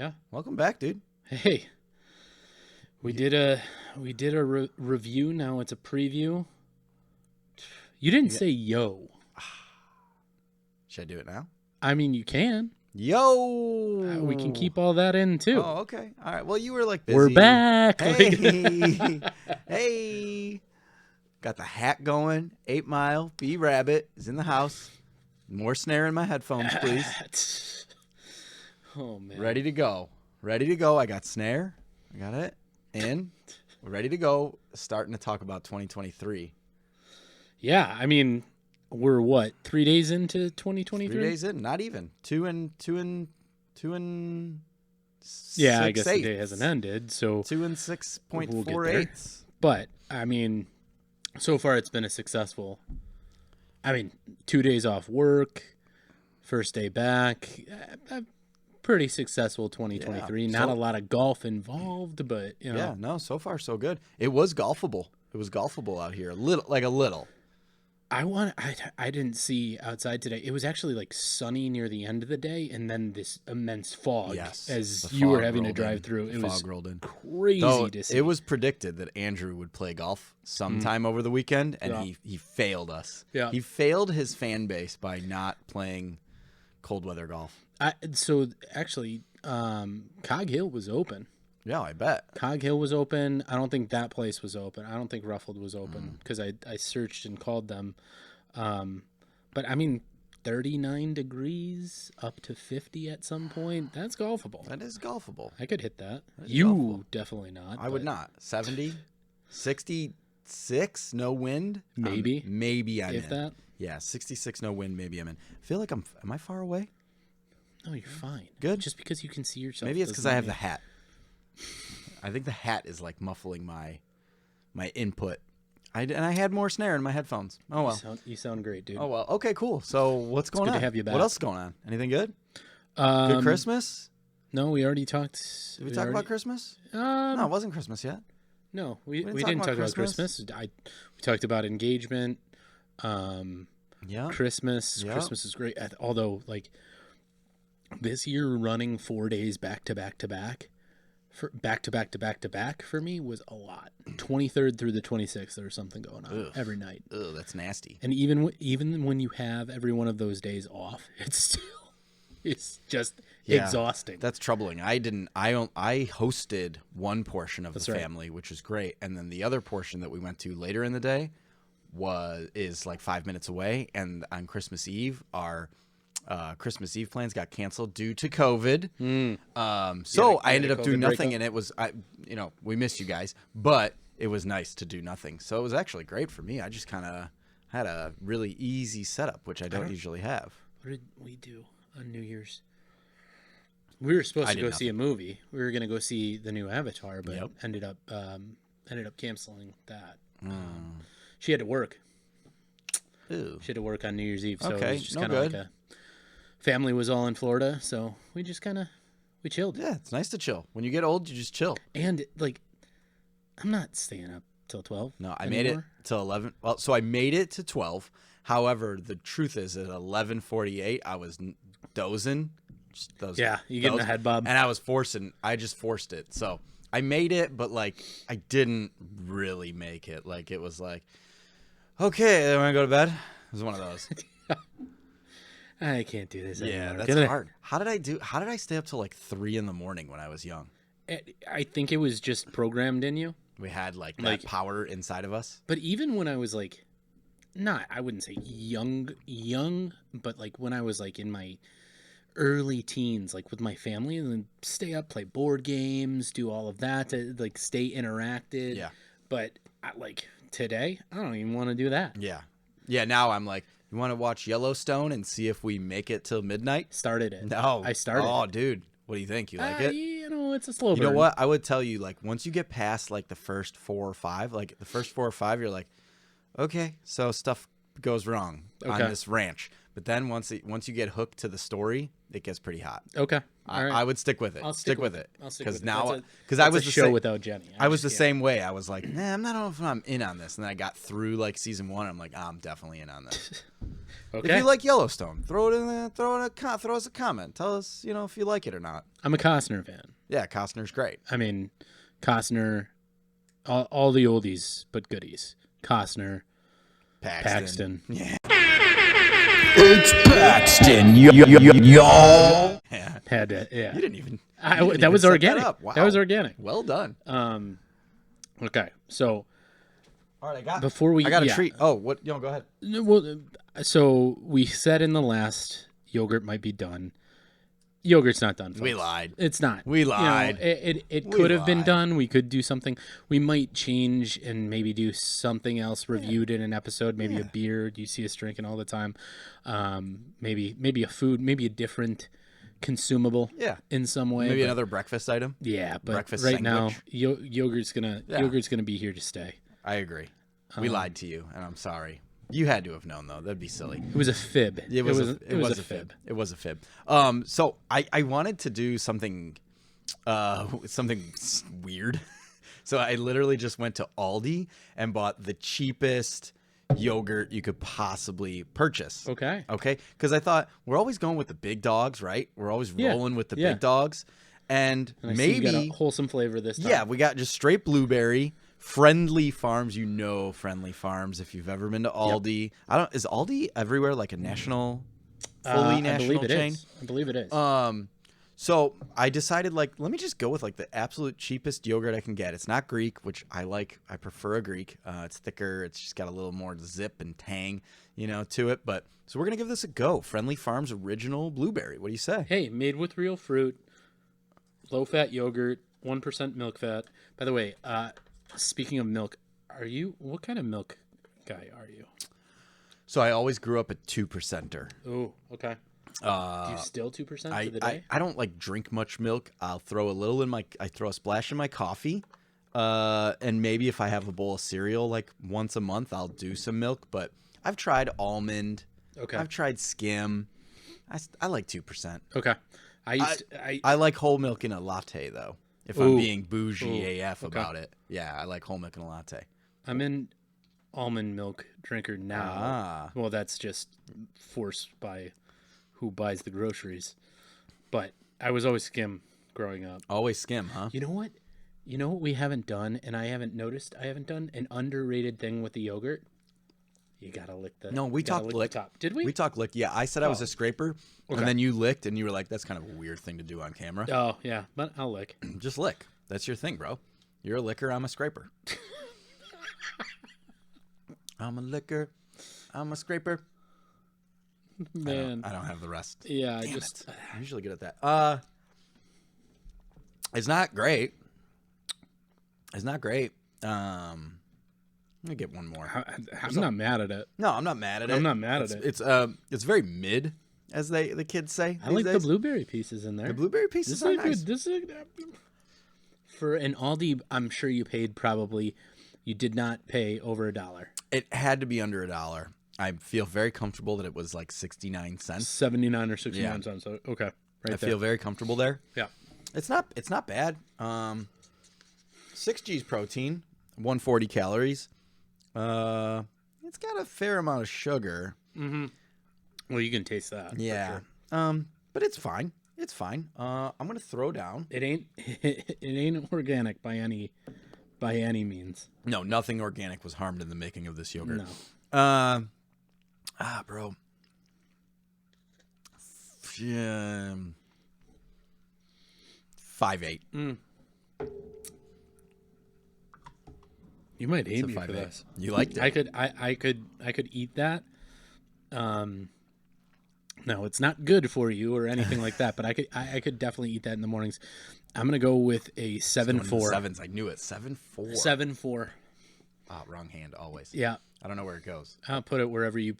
Yeah. Welcome back, dude. Hey, we did a review. Now it's a preview. You didn't say yo. Should I do it now? I mean, you can. Yo. We can keep all that in too. Oh, okay. All right. Well, you were like busy. We're back. Hey. Hey. Got the hat going. 8 Mile. B-Rabbit is in the house. More snare in my headphones, please. Oh, man. Ready to go. Ready to go. I got snare. I got it in. We're ready to go. Starting to talk about 2023. Yeah, I mean, we're what, 3 days into 2023? 3 days in, not even. Two and yeah, I guess 6/8. the day hasn't ended, so 2 and 6.48. We'll get there. But I mean, so far it's been a successful. I mean, 2 days off work, first day back, pretty successful 2023. Yeah, Not a lot of golf involved, but you know. Yeah, no, so far so good. It was golfable. It was golfable out here, a little. I didn't see outside today. It was actually like sunny near the end of the day, and then this immense fog as you were having to drive through. It was crazy to see. It was predicted that Andrew would play golf sometime over the weekend, and he failed us. Yeah. He failed his fan base by not playing cold weather golf. So actually, Cog Hill was open. Yeah, I bet. Cog Hill was open. I don't think that place was open. I don't think Ruffled was open because I searched and called them. But I mean, 39 degrees up to 50 at some point. That's golfable. That is golfable. I could hit that. That is You golfable. definitely not. I would not. 70, 66, no wind. Maybe. Maybe I'm If in. that. Yeah, 66, no wind. Maybe I'm in. I feel like am I far away? No, you're fine. Good. Just because you can see yourself. Maybe it's because doesn't I have mean- the hat. I think the hat is like muffling my input. And I had more snare in my headphones. Oh well. You sound great, dude. Oh well. Okay, cool. So what's going good on? to have you back. What else is going on? Anything good? Good Christmas? No, we already talked. Did we talk about Christmas? No, it wasn't Christmas yet. No, we didn't didn't talk talk about about Christmas. We talked about engagement. Yeah. Christmas. Yeah. Christmas is great. Although, like, this year running 4 days back to back to back, for me was a lot. 23rd through the 26th, there was something going on every night. Ugh, that's nasty. And even when you have every one of those days off, it's just exhausting. That's troubling. I hosted one portion of the family, which is great, and then the other portion that we went to later in the day is like 5 minutes away. And on Christmas Eve, our Christmas Eve plans got canceled due to COVID. So I ended up doing nothing, and it was we missed you guys, but it was nice to do nothing. So it was actually great for me. I just kind of had a really easy setup, which I don't usually have. What did we do on New Year's? We were supposed to go see a movie. We were going to go see the new Avatar, but ended up canceling that. She had to work. Ew. She had to work on New Year's Eve, so it Okay, was just no kind of good. like family was all in Florida, so we just we chilled. Yeah, it's nice to chill. When you get old, you just chill. And like, I'm not staying up till 12. No, I made it till 11. Well, so I made it to 12. However, the truth is at 11:48, I was dozing. You get in a head bob. And I just forced it. So I made it, but like I didn't really make it. Like it was like, okay, I want to go to bed. It was one of those. I can't do this anymore. Yeah, that's hard. How did I stay up till like 3 a.m. when I was young? I think it was just programmed in you. We had like that power inside of us. But even when I was like, I wouldn't say young, but like when I was like in my early teens, like with my family, and then stay up, play board games, do all of that to like stay interacted. Yeah. But like today, I don't even want to do that. Yeah. Yeah. Now I'm like, you want to watch Yellowstone and see if we make it till midnight? Started it. No. I started. Oh, dude. What do you think? You like it? It's a slow burn. You know what? I would tell you, like, once you get past like the first 4 or 5, you're like, okay, so stuff goes wrong on this ranch. But then once you get hooked to the story, it gets pretty hot. Okay. All right. I would stick with it. I'll stick with it. I'll stick with it. Now, because I was a the show same, without Jenny. I was the same way. I was like, nah, I'm not know if I'm in on this. And then I got through like season 1. I'm like, I'm definitely in on this. Okay. If you like Yellowstone, throw us a comment. Tell us, if you like it or not. I'm a Costner fan. Yeah, Costner's great. I mean, Costner, all the oldies but goodies. Costner, Paxton. Yeah. It's Paxton, y'all. Yeah. Had to, yeah. You didn't even. That was organic. Wow. That was organic. Well done. Okay, so All right, I got a treat. Oh, what? Go ahead. Well, so we said in the last yogurt might be done. Yogurt's not done, folks. We lied. It's not. We lied. It could have been done. We could do something. We might change and maybe do something else reviewed in an episode. Maybe a beer you see us drinking all the time. Maybe a food. Maybe a different consumable. Yeah. In some way. Maybe another breakfast item. Yeah, but breakfast right sandwich. now yogurt's gonna be here to stay. I agree. We lied to you, and I'm sorry. You had to have known, though. That'd be silly. It was a fib. It was a fib. It was a fib. So I wanted to do something weird. So I literally just went to Aldi and bought the cheapest yogurt you could possibly purchase. Okay. Because I thought we're always going with the big dogs, right? We're always rolling with the big dogs. And I see maybe you got a wholesome flavor this time. Yeah, we got just straight blueberry. Friendly Farms, Friendly Farms. If you've ever been to Aldi, is Aldi everywhere like a national, fully national chain? I believe it is. So I decided let me just go with the absolute cheapest yogurt I can get. It's not Greek, which I like. I prefer a Greek. It's thicker. It's just got a little more zip and tang, to it. But so we're gonna give this a go. Friendly Farms original blueberry. What do you say? Hey, made with real fruit, low fat yogurt, 1% milk fat. By the way, speaking of milk, what kind of milk guy are you? So I always grew up a 2%er. Oh, okay. Do you still 2% for the day? I don't drink much milk. I'll throw I throw a splash in my coffee. And maybe if I have a bowl of cereal once a month, I'll do some milk. But I've tried almond. Okay. I've tried skim. I like 2%. Okay. I like whole milk in a latte though. If I'm being bougie AF about it. Yeah, I like whole milk in a latte. I'm an almond milk drinker now. Well, that's just forced by who buys the groceries. But I was always skim growing up. Always skim, huh? You know what? We haven't done, and I haven't noticed, I haven't done an underrated thing with the yogurt. You gotta lick the No, we talked lick. The top. Did we? We talked lick. Yeah, I said I was a scraper, and then you licked, and you were like, that's kind of a weird thing to do on camera. Oh, yeah, but I'll lick. Just lick. That's your thing, bro. You're a licker, I'm a scraper. I'm a licker, I'm a scraper. Man. I don't have the rest. Yeah, I'm usually good at that. It's not great. Let me get one more. I'm not mad at it. No, I'm not mad at it. I'm not mad at it. It's very mid, as the kids say. I like the blueberry pieces in there. The blueberry pieces are nice. For an Aldi, I'm sure you paid you did not pay over $1. It had to be under $1. I feel very comfortable that it was 69 cents. 79 or 69 cents. So, okay. I feel very comfortable there. Yeah. It's not bad. 6 G's protein, 140 calories. It's got a fair amount of sugar. Mm-hmm. Well, you can taste that. Yeah. Sure. But it's fine. It's fine. I'm gonna throw down. It ain't organic by any means. No, nothing organic was harmed in the making of this yogurt. No. Bro. Yeah. 5.8. You might hate me for this. You liked it. I could eat that. No, it's not good for you or anything like that, but I could definitely eat that in the mornings. I'm gonna go with a 7.4. Sevens, I knew it. 7.4. 7.4. Wrong hand always. Yeah. I don't know where it goes. I'll put it wherever you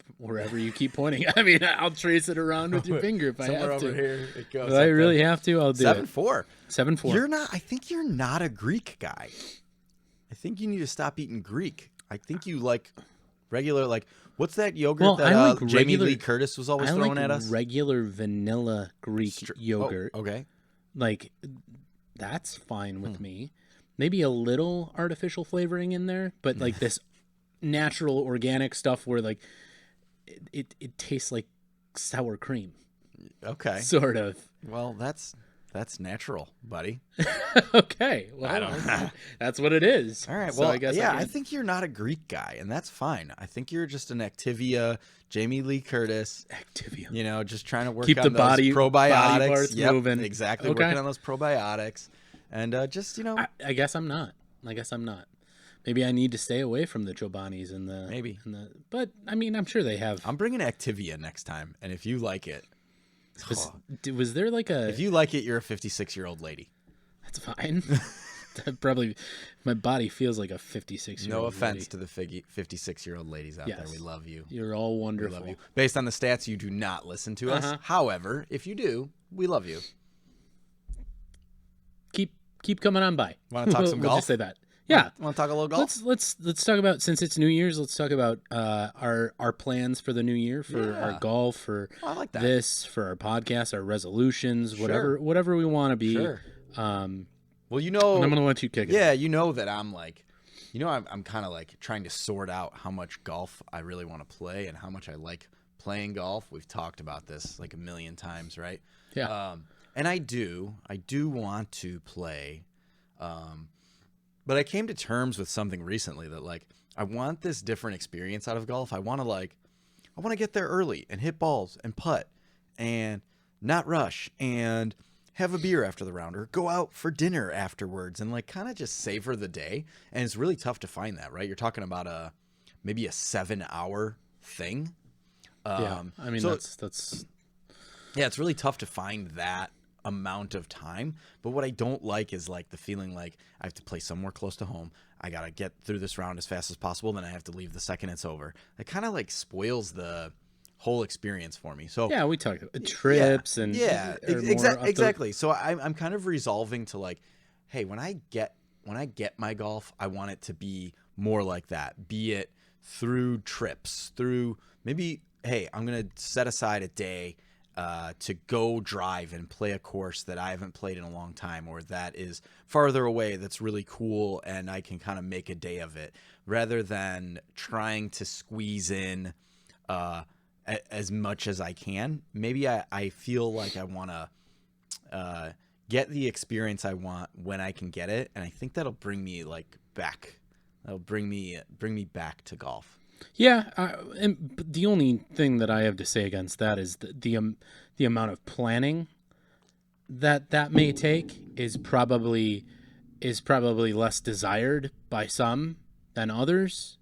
keep pointing. I mean, I'll trace it around with your finger if I have to. Somewhere over here it goes. If I really have to, I'll do 7.4. it. 7.4. I think you're not a Greek guy. I think you need to stop eating Greek. I think you like regular, What's that yogurt Well, that I like Jamie regular. Lee Curtis was always I throwing like at us? regular vanilla Greek yogurt. Oh, okay. Like, that's fine with me. Maybe a little artificial flavoring in there, but like this natural organic stuff where like it tastes like sour cream, Okay. sort of. Well, that's natural, buddy. Okay, well, I don't. that's what it is. All right. So Well, I guess I think you're not a Greek guy, and that's fine. I think you're just an Activia, Jamie Lee Curtis. Activia. You know, just trying to work Keep on the those body probiotics. parts moving. Exactly. Okay. Working on those probiotics, and just I guess I'm not. Maybe I need to stay away from the Chobanis and the Maybe. But I mean, I'm sure they have. I'm bringing Activia next time, and if you like it, Was there like a? if you like it, you're a 56-year-old lady. That's fine. Probably, my body feels like a 56-year-old. No offense to the 56-year-old ladies out there. We love you. You're all We wonderful. love you. Based on the stats, you do not listen to us. However, if you do, we love you. Keep coming on by. Want to talk some We'll golf? just say that. Yeah. Want to talk a little golf? Let's talk about, since it's New Year's. Let's talk about our plans for the new year, for our golf, for I like that. this, for our podcast, our resolutions, whatever we want to be. Sure. Well, And I'm gonna let you kick it. Yeah, you know that I'm like, I'm kind of like trying to sort out how much golf I really want to play and how much I like playing golf. We've talked about this like a million times, right? Yeah. And I do want to play, but I came to terms with something recently that like I want this different experience out of golf. I want to get there early and hit balls and putt and not rush and have a beer after the round or go out for dinner afterwards and like kind of just savor the day. And it's really tough to find that, right? You're talking about maybe a 7-hour thing. Yeah. I mean, so that's yeah, it's really tough to find that amount of time. But what I don't like is like the feeling like I have to play somewhere close to home. I got to get through this round as fast as possible. Then I have to leave the second it's over. It kind of like spoils the whole experience for me. So yeah, we talked about trips and exactly. So I'm kind of resolving to like, hey, when I get my golf, I want it to be more like that. Be it through trips, through maybe, hey, I'm gonna set aside a day to go drive and play a course that I haven't played in a long time, or that is farther away, that's really cool, and I can kind of make a day of it, rather than trying to squeeze in as much as I can. Maybe I feel like I want to get the experience I want when I can get it, and I think that'll bring me like back. That'll bring me back to golf. Yeah, and the only thing that I have to say against that is the amount of planning that may take is probably less desired by some than others.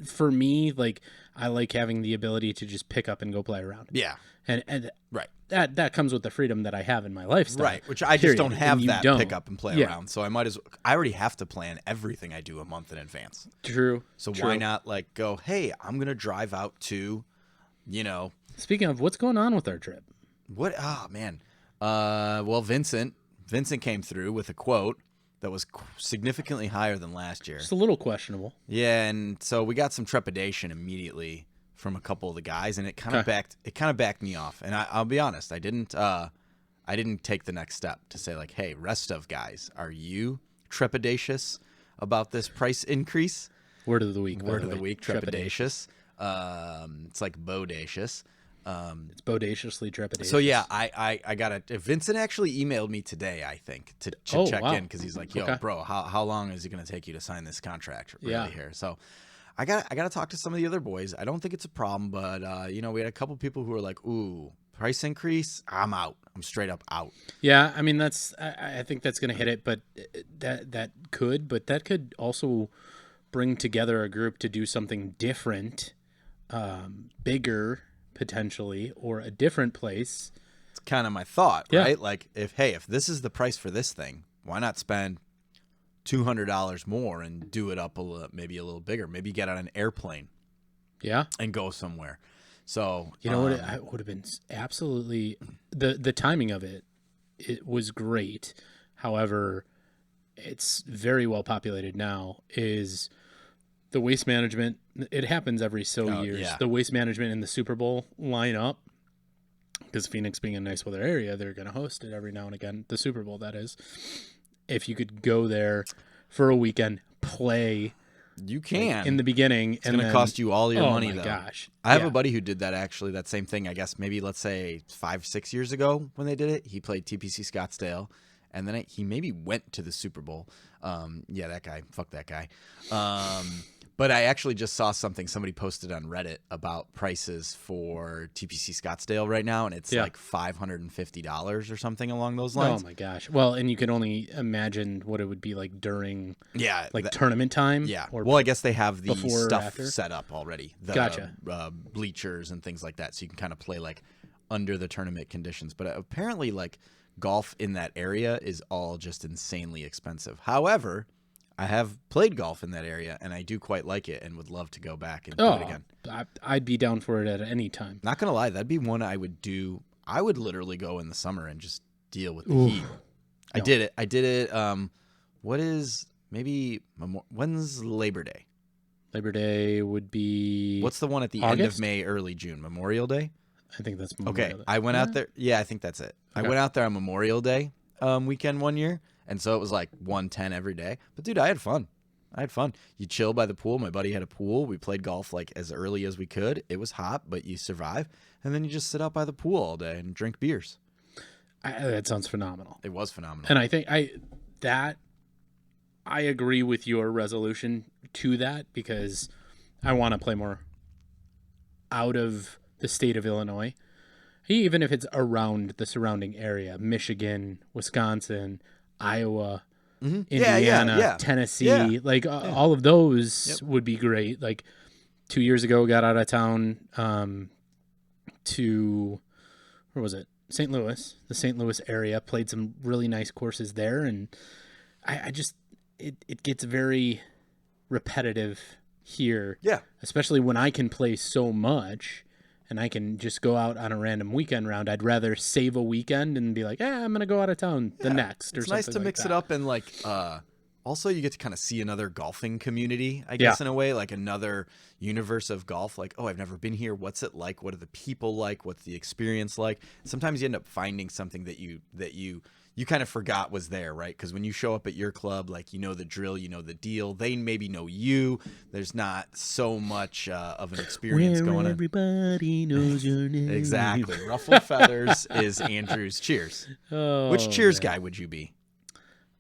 For me, like, I like having the ability to just pick up and go play around. Yeah, and right. That comes with the freedom that I have in my lifestyle. Right, which I just don't have that pick up and play Yeah. around. So I already have to plan everything I do a month in advance. True. So why not like go, hey, I'm going to drive out to, Speaking of, what's going on with our trip? what? Oh, man. Well, Vincent came through with a quote that was significantly higher than last year. Just a little questionable. Yeah, and so we got some trepidation immediately from a couple of the guys, and it kind of backed me off. And I'll be honest, I didn't take the next step to say like, hey, rest of guys, are you trepidatious about this price increase? Word of the week. Word of the week, trepidatious. It's like bodacious. It's bodaciously trepidatious. So yeah, I got it. Vincent actually emailed me today, I think, to check in, because he's like, "Yo, bro, how long is it going to take you to sign this contract really here?" So I got to talk to some of the other boys. I don't think it's a problem, but we had a couple people who were like, "Ooh, price increase? I'm out. I'm straight up out." Yeah, I mean I think that's going to hit it, but that could also bring together a group to do something different, bigger potentially, or a different place. It's kind of my thought, Yeah. right? Like if this is the price for this thing, why not spend $200 more and do it up maybe a little bigger? Maybe get on an airplane, Yeah, and go somewhere. So you know what? It would have been absolutely the timing of it. It was great. However, it's very well populated now. Is the waste management, it happens every years. yeah. The waste management and the Super Bowl line up because Phoenix being a nice weather area, they're going to host it every now and again. The Super Bowl, that is. If you could go there for a weekend, play You can. in the beginning. It's going to cost you all your money, though. Oh, my gosh. I have a buddy who did that, actually, that same thing, I guess, maybe, let's say, 5-6 years ago when they did it. He played TPC Scottsdale, and then he maybe went to the Super Bowl. Yeah, that guy. Fuck that guy. But I actually just saw somebody posted on Reddit about prices for TPC Scottsdale right now, and it's like $550 or something along those lines. Oh my gosh! Well, and you can only imagine what it would be like during tournament time. Yeah. Or well, I guess they have the stuff after? set up already. The, Gotcha. Bleachers and things like that, so you can kind of play like under the tournament conditions. But apparently, like golf in that area is all just insanely expensive. However, I have played golf in that area, and I do quite like it and would love to go back and do it again. I'd be down for it at any time. Not going to lie, that'd be one I would do. I would literally go in the summer and just deal with the heat. I did it. What is when's Labor Day? Labor Day would be... What's the one at the end of May, early June? Memorial Day? I think that's Memorial Day. I went out there. Yeah, I think that's it. Okay. I went out there on Memorial Day weekend one year. And so it was like 110 every day. But, dude, I had fun. You chill by the pool. My buddy had a pool. We played golf like as early as we could. It was hot, but you survive. And then you just sit out by the pool all day and drink beers. That sounds phenomenal. It was phenomenal. And I think I agree with your resolution to that because I want to play more out of the state of Illinois. Even if it's around the surrounding area, Michigan, Wisconsin, Iowa, Indiana, Tennessee, all of those would be great. Like 2 years ago, got out of town to, where was it? St. Louis, the St. Louis area, played some really nice courses there. And I just, it gets very repetitive here. Yeah. Especially when I can play so much. And I can just go out on a random weekend round. I'd rather save a weekend and be like, I'm going to go out of town the next or something like that. It's nice to mix it up and like, also you get to kind of see another golfing community, I guess, in a way, like another universe of golf. Like, I've never been here. What's it like? What are the people like? What's the experience like? Sometimes you end up finding something that you kind of forgot was there, right? Because when you show up at your club, like, you know the drill, you know the deal. They maybe know you. There's not so much of an experience going on. Everybody knows your name. Exactly. Ruffled Feathers is Andrew's Cheers. Which Cheers guy would you be?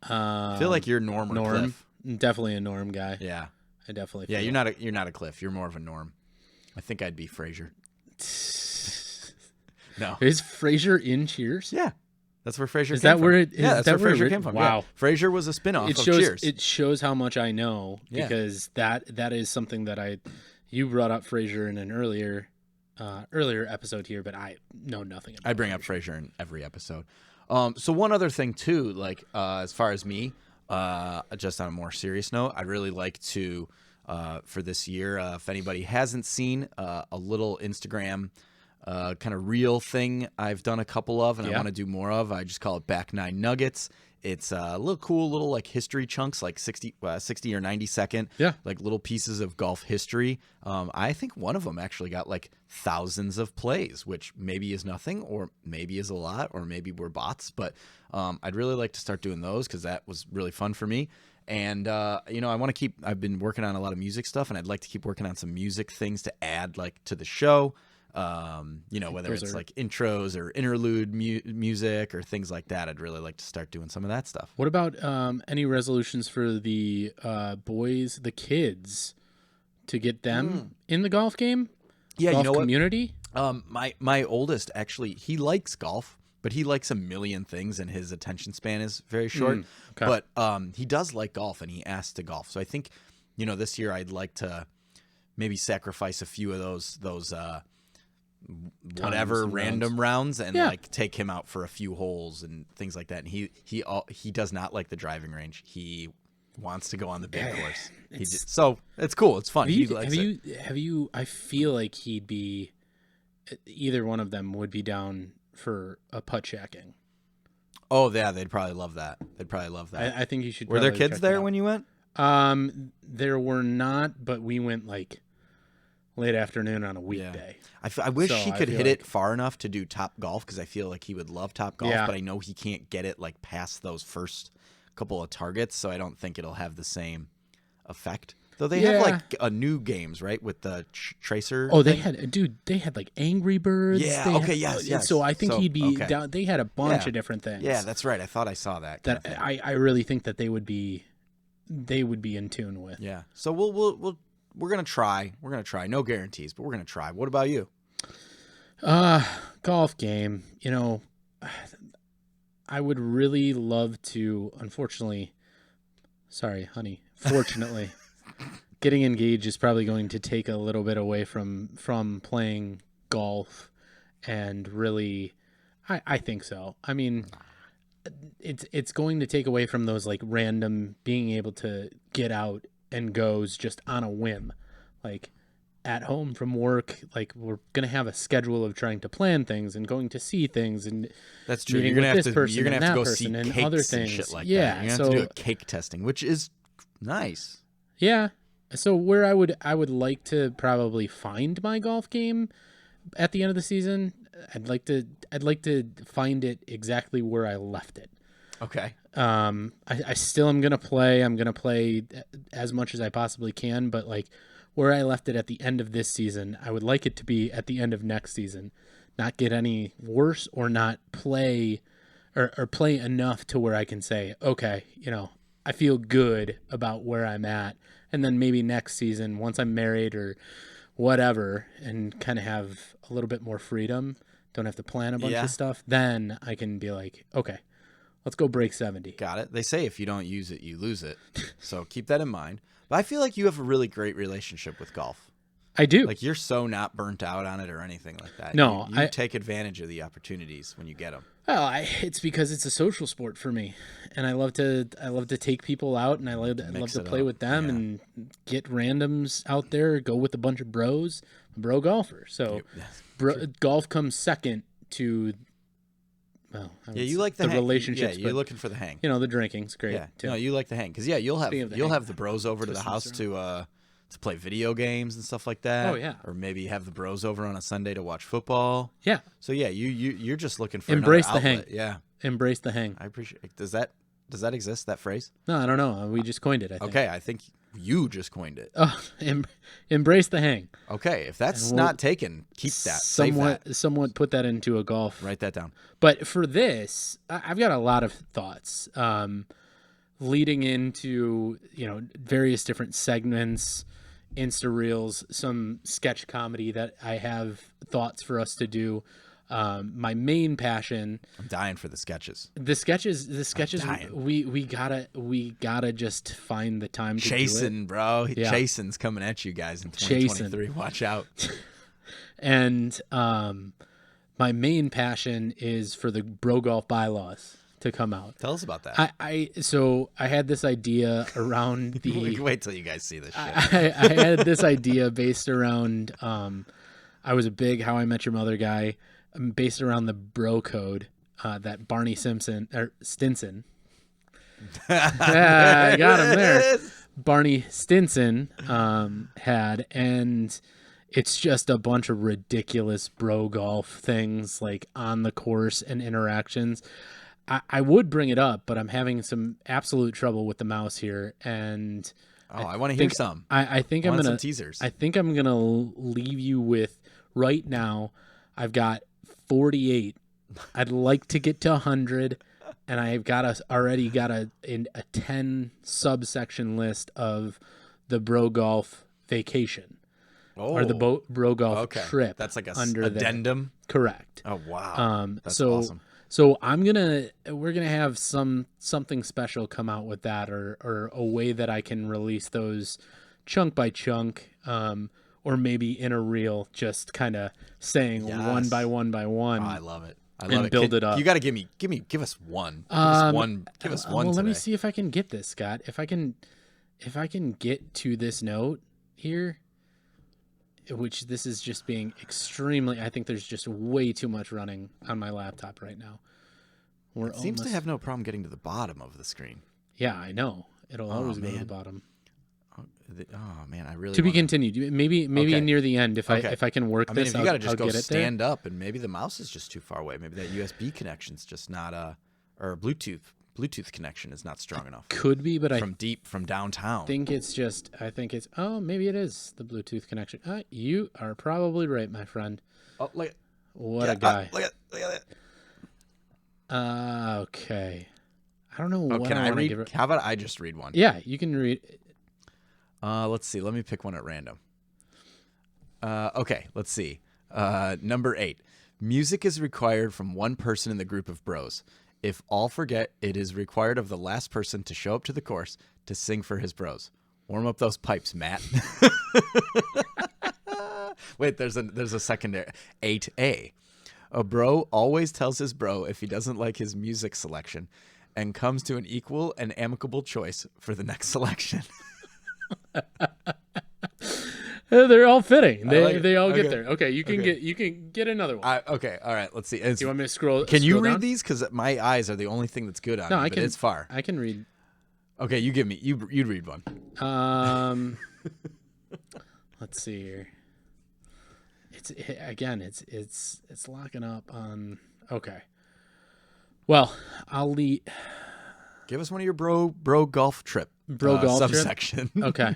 I feel like you're Norm or Cliff. Definitely a Norm guy. Yeah. I definitely feel you're not a Cliff. You're more of a Norm. I think I'd be Frasier. No. Is Frasier in Cheers? Yeah. That's where Frasier came from. Is that where it is? Yeah, that's where Frasier came from. Wow. Yeah. Frasier was a spinoff of Cheers. It shows how much I know because that is something that you brought up Frasier in an earlier episode here, but I know nothing about it. I bring up Frasier in every episode. So one other thing too, like as far as me, just on a more serious note, I'd really like to for this year, if anybody hasn't seen a little Instagram kind of reel thing I've done a couple of and I want to do more of. I just call it Back Nine Nuggets. It's a little cool little like history chunks, like 60 or 90 second, like little pieces of golf history. I think one of them actually got like thousands of plays, which maybe is nothing or maybe is a lot or maybe we're bots. But I'd really like to start doing those because that was really fun for me. And, I want to I've been working on a lot of music stuff and I'd like to keep working on some music things to add like to the show. Whether it's like intros or interlude music or things like that, I'd really like to start doing some of that stuff. What about any resolutions for the boys, the kids, to get them in the golf game? Yeah, golf you know community? What? My oldest actually, he likes golf, but he likes a million things and his attention span is very short. Okay. But he does like golf and he asks to golf. So I think, this year I'd like to maybe sacrifice a few of those whatever random rounds and like take him out for a few holes and things like that. And he does not like the driving range. He wants to go on the big course. So it's cool. It's fun. Have you? I feel like he'd be. Either one of them would be down for a putt shacking. Oh yeah, they'd probably love that. I think you should. Were there kids there when you went? There were not, but we went like late afternoon on a weekday. I wish So he I could feel hit like- it far enough to do Top Golf because I feel like he would love Top Golf, Yeah. but I know he can't get it like past those first couple of targets, so I don't think it'll have the same effect. Though they have Yeah. like new games, right, with the tracer. Oh, they thing? had like Angry Birds. Yeah, They okay, had- yes. So I think So, he'd be okay. down. They had a bunch Yeah. of different things. Yeah, that's right. I thought I saw that. kind that of thing. I really think that they would be in tune with. Yeah. So we're gonna try. We're gonna try. No guarantees, but we're gonna try. What about you? Golf game. You know, I would really love to. Unfortunately, sorry, honey. Fortunately, getting engaged is probably going to take a little bit away from playing golf, and really, I think so. I mean, it's going to take away from those like random being able to get out and goes just on a whim, like at home from work. Like we're gonna have a schedule of trying to plan things and going to see things and That's true. meeting You're gonna with have this to. person You're gonna and have to that go see person and cakes other and things. shit like Yeah, that. You're gonna have to do so- a cake testing, which is nice. Yeah. So where I would like to probably find my golf game at the end of the season, I'd like to find it exactly where I left it. Okay. I still am gonna play. I'm gonna play as much as I possibly can, but like where I left it at the end of this season, I would like it to be at the end of next season, not get any worse or not play or play enough to where I can say, okay, you know, I feel good about where I'm at. And then maybe next season, once I'm married or whatever, and kind of have a little bit more freedom, don't have to plan a bunch Yeah. of stuff, then I can be like, okay, let's go break 70. Got it. They say if you don't use it, you lose it. So keep that in mind. But I feel like you have a really great relationship with golf. I do. Like you're so not burnt out on it or anything like that. No, you I- take advantage of the opportunities when you get them. Well, it's because it's a social sport for me, and I love to take people out, and I love to it play up, with them yeah. and get randoms out there, go with a bunch of bros, I'm a bro golfer. So golf comes second to, well, I would Yeah, you say like the hang. relationships. Yeah, you're but, looking for the hang. you know, the drinking's great Yeah, too. no, you like the hang because you'll have Speaking of the you'll hang, have the bros over to the twisting house this to play video games and stuff like that. Oh, yeah. Or maybe have the bros over on a Sunday to watch football. Yeah, So yeah, you're just looking for Embrace another the hang. outlet. Yeah, embrace the hang. I appreciate. Does that exist? That phrase? No, I don't know. We just coined it. I think. Okay, I think you just coined it. Oh, embrace the hang. Okay, if that's And we'll not taken, keep that. Save Somewhat put that into a golf. that. Write that down. But for this, I've got a lot of thoughts leading into, you know, various different segments, Insta Reels, some sketch comedy that I have thoughts for us to do. My main passion, I'm dying for the sketches. the sketches, dying. we gotta just find the time to do it. Chasin, bro. Yeah. Chasin's coming at you guys in Chasin. 2023. Watch out. And my main passion is for the Bro Golf bylaws to come out. Tell us about that. So I had this idea around the Wait till you guys see this shit. I had this idea based around I was a big How I Met Your Mother guy, based around the bro code that Barney Stinson. I got him there. Barney Stinson had, and it's just a bunch of ridiculous bro golf things like on the course and interactions. I would bring it up, but I'm having some absolute trouble with the mouse here, and Oh, I want to hear some. I think I'm Want gonna some teasers. I think I'm gonna leave you with right now. I've got 48. I'd like to get to 100, and I've already got a 10 subsection list of the bro golf vacation or the bro golf trip. That's like a under there. addendum. Correct. Oh wow. That's so awesome. so we're gonna have something special come out with that, or a way that I can release those chunk by chunk, or maybe in a reel, just kind of saying one by one by one. Oh, I love it. I love and it. build it up. You got to give us one. Give us one. Give us one. Well, let me today. see if I can get this, Scott. If I can get to this note here, which this is just being extremely. I think there's just way too much running on my laptop right now. It seems to have no problem getting to the bottom of the screen. Yeah, I know. It'll always go to the bottom. Oh man, I really to be continued. Maybe near the end if I can work this. If you got to just I'll go get stand up, and maybe the mouse is just too far away. Maybe that USB connection's just not or a Bluetooth connection is not strong enough. Could be, but from downtown. I think it's maybe it is the Bluetooth connection. You are probably right, my friend. Oh, look! What a guy! Look at that! Okay. I don't know what can I I want to read? give her. How about I just read one? Yeah, you can read. Let's see. Let me pick one at random. Okay, let's see. Number 8. Music is required from one person in the group of bros. If all forget, it is required of the last person to show up to the course to sing for his bros. Warm up those pipes, Matt. Wait, there's a secondary. 8A. A bro always tells his bro if he doesn't like his music selection and comes to an equal and amicable choice for the next selection. They're all fitting. They all Okay. get there. Okay, you can get another one. Okay, all right. Let's see. Do you want me to scroll? Can you read down? these? Because my eyes are the only thing that's good on. No, me, I but can. It's far. I can read. Okay, you give me. You read one. Let's see here. It's locking up on. Okay. Well, I'll lead. Give us one of your bro golf trip. Golf trip? subsection. Okay.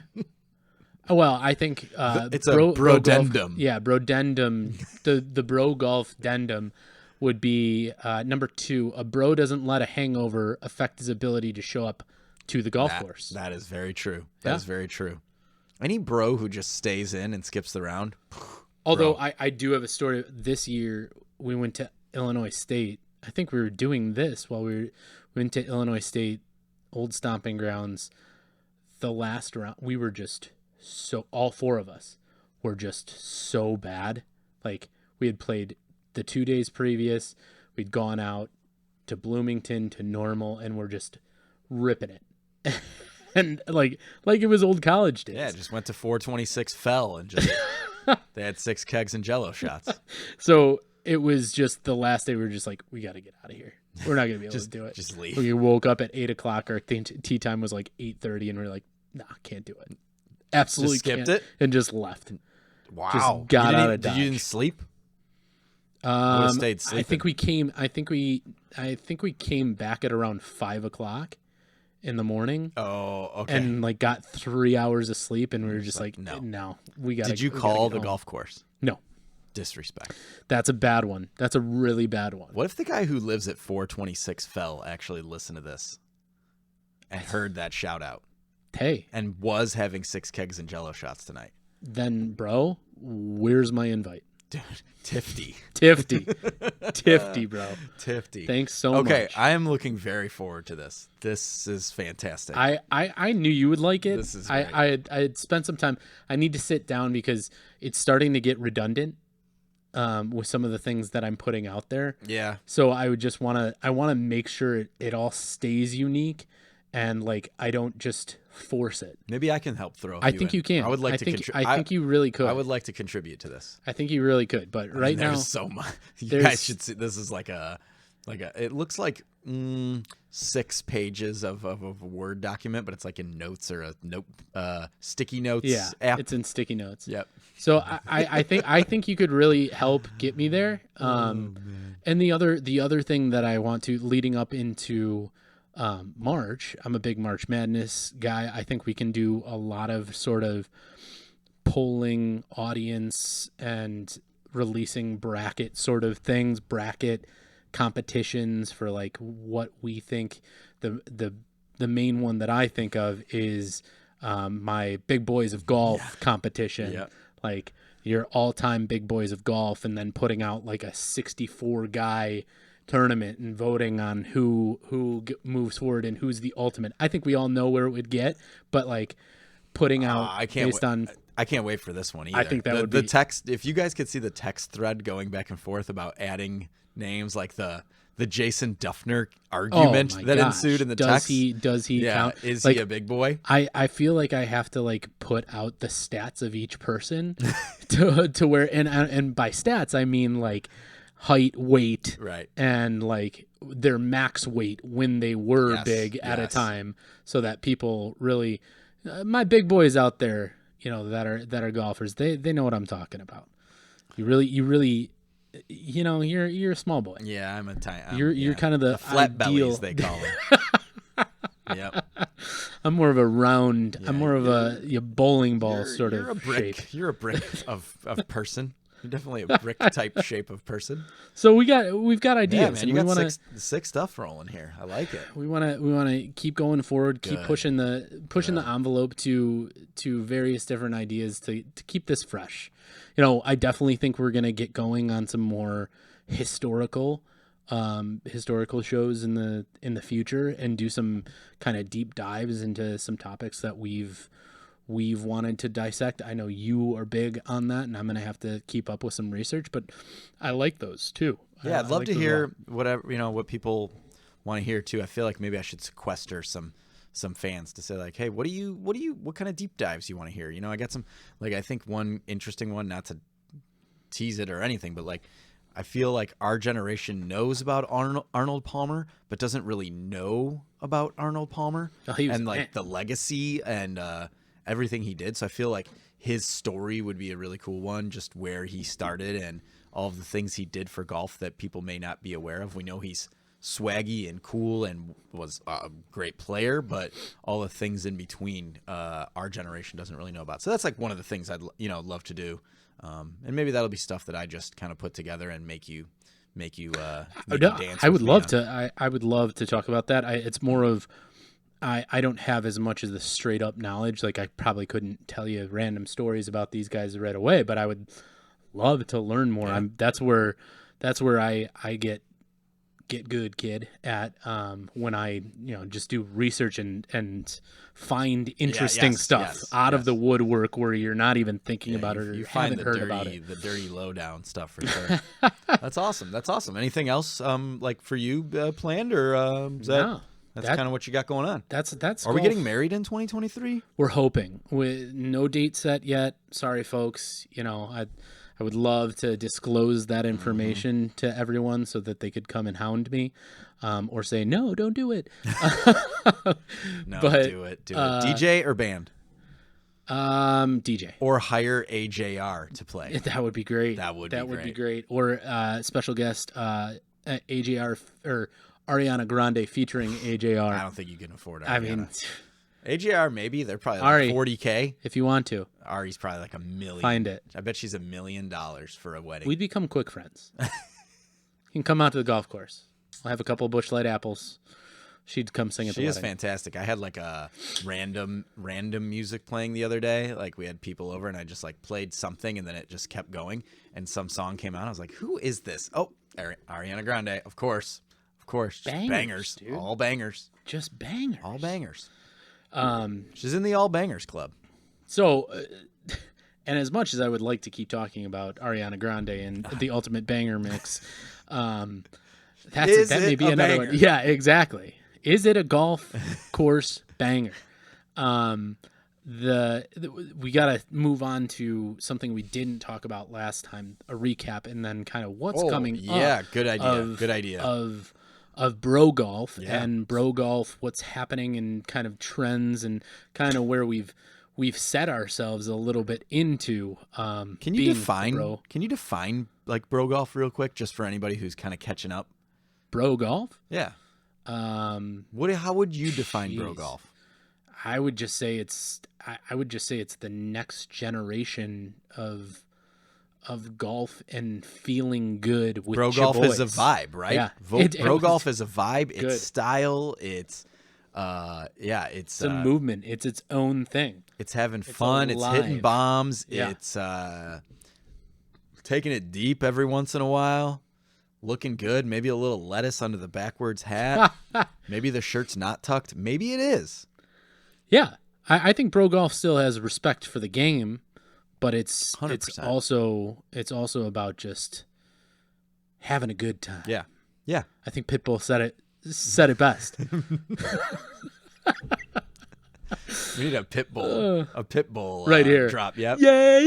Well, I think it's a brodendum. Brodendum. The bro golf dendum would be number 2. A bro doesn't let a hangover affect his ability to show up to the golf course. That is very true. That is very true. Any bro who just stays in and skips the round. Although I do have a story. This year we went to Illinois State. I think we were doing this while we went to Illinois State, old stomping grounds. The last round, we were just all 4 of us were just so bad. Like, we had played the 2 days previous. We'd gone out to Bloomington to Normal, and we're just ripping it. And like it was old college days. Yeah, just went to 426 fell and just they had 6 kegs and Jello shots. So it was just the last day. We were just like, we got to get out of here. We're not gonna be able to do it. Just leave. We woke up at 8:00. Our tea time was like 8:30, and we are like, nah, can't do it. Absolutely just skipped can't. it And just left. Wow. Just got out of Dodge. Did you didn't sleep? Stayed sleeping. I think we came back at around 5:00 in the morning. Oh, okay. And like got 3 hours of sleep, and we were just like no, we got. Did you call the golf course? No. Disrespect. That's a bad one. That's a really bad one. What if the guy who lives at 426 fell actually listened to this and heard that shout out? Hey. And was having 6 kegs and Jello shots tonight. Then, bro, where's my invite? Dude, Tifty, bro. Tifty. Thanks so much. Okay, I am looking very forward to this. This is fantastic. I knew you would like it. This is great. I had spent some time. I need to sit down because it's starting to get redundant with some of the things that I'm putting out there. Yeah. So I would just want to make sure it all stays unique, and like I don't just force it. Maybe I can help throw. I think you can. I would like to. I think you really could. I would like to contribute to this. I think you really could. But right now, there's so much. You guys should see. This is like a. It looks like 6 pages of a Word document, but it's like in notes or a note, sticky notes. Yeah, app. it's in sticky notes. Yep. So I think you could really help get me there. And the other thing that I want to, leading up into March, I'm a big March Madness guy. I think we can do a lot of sort of polling audience and releasing bracket sort of things, bracket competitions for like what we think. The main one that I think of is my Big Boys of Golf competition. Yeah. Like your all-time Big Boys of Golf, and then putting out like a 64 guy tournament and voting on who moves forward and who's the ultimate. I think we all know where it would get, but like putting out I can't wait for this one either. I think that would be the be text. If you guys could see the text thread going back and forth about adding names, like the Jason Duffner argument ensued in the text. Does he count? Is like, he a big boy? I feel like I have to like put out the stats of each person to where, and by stats I mean like height, weight, right, and like their max weight when they were Yes, big at a yes. time, so that people really, my big boys out there, that are golfers, they know what I'm talking about. You really, you're a small boy. Yeah, I'm a tiny. You're kind of the flat ideal. bellies they call them. Yep. I'm more of a round. Yeah, I'm more of a bowling ball sort you're of a brick. shape. You're a brick of person. You're definitely a brick type shape of person. So we've got ideas. Yeah, man, you and got sick stuff rolling here. I like it. We want to keep going forward, keep Good. pushing the envelope to various different ideas to keep this fresh. I definitely think we're gonna get going on some more historical shows in the future, and do some kind of deep dives into some topics that we've wanted to dissect. I know you are big on that, and I'm going to have to keep up with some research, but I like those too. Yeah, I'd love like to those a hear lot. whatever, what people want to hear too. I feel like maybe I should sequester some fans to say like, hey, what kind of deep dives you want to hear? I got some, like, I think one interesting one, not to tease it or anything, but like, I feel like our generation knows about Arnold Palmer, but doesn't really know about Arnold Palmer He was and a like man. the legacy and everything he did. So I feel like his story would be a really cool one, just where he started and all of the things he did for golf that people may not be aware of. We know he's swaggy and cool and was a great player, but all the things in between our generation doesn't really know about. So that's like one of the things I'd love to do. And maybe that'll be stuff that I just kind of put together and make you dance. I would with me love on. to. I would love to talk about that. It's more of I don't have as much of the straight up knowledge. Like, I probably couldn't tell you random stories about these guys right away, but I would love to learn more. Yeah. That's where I get good, kid, at when I just do research and find interesting stuff out of the woodwork where you're not even thinking about it or you haven't find heard about it. the dirty lowdown stuff for sure. That's awesome. Anything else like for you planned, or is that No. that's kind of what you got going on? That's Are we golf. getting married in 2023? We're hoping. With no date set yet. Sorry, folks. I would love to disclose that information to everyone so that they could come and hound me, or say, no, don't do it. No, But, do it. DJ or band, DJ. or hire AJR to play. That would be great. That would be great. Or special guest AJR or Ariana Grande featuring AJR. I don't think you can afford it. I mean, AJR maybe they're probably Ari. like $40K. if you want to, Ari's probably like $1 million. find it. I bet she's $1 million for a wedding. We'd become quick friends. You can come out to the golf course. I'll have a couple of Busch Light apples. She'd come sing at the She is wedding. fantastic. I had like a random music playing the other day. Like, we had people over and I just like played something and then it just kept going and some song came out. I was like, who is this? Oh, Ariana Grande, of course. Just bangers, dude. all bangers, Just bangers. all bangers. She's in the all bangers club. So, and as much as I would like to keep talking about Ariana Grande and the ultimate banger mix, that may be a another banger? one. Yeah, exactly. Is it a golf course banger? We got to move on to something we didn't talk about last time, a recap, and then kind of what's coming up. Yeah, good idea. Of bro golf Yeah. and bro golf, what's happening and kind of trends and kind of where we've set ourselves a little bit into. Can you being define? bro, Can you define like bro golf real quick, just for anybody who's kind of catching up? bro golf? Yeah. How would you define bro Jeez. golf? I would just say it's the next generation of golf and feeling good with Bro your golf is a boys. vibe, right? Yeah. Bro golf is a vibe. It's Good. style. It's It's a movement. It's its own thing. It's having fun. It's hitting alive. bombs. Yeah. It's taking it deep every once in a while. Looking good. Maybe a little lettuce under the backwards hat. Maybe the shirt's not tucked. Maybe it is. Yeah, I think bro golf still has respect for the game, but it's 100%. also about just having a good time. Yeah. Yeah. I think Pitbull said it best. We need a pit bull. A pit bull Right here. drop. Yep. Yeah.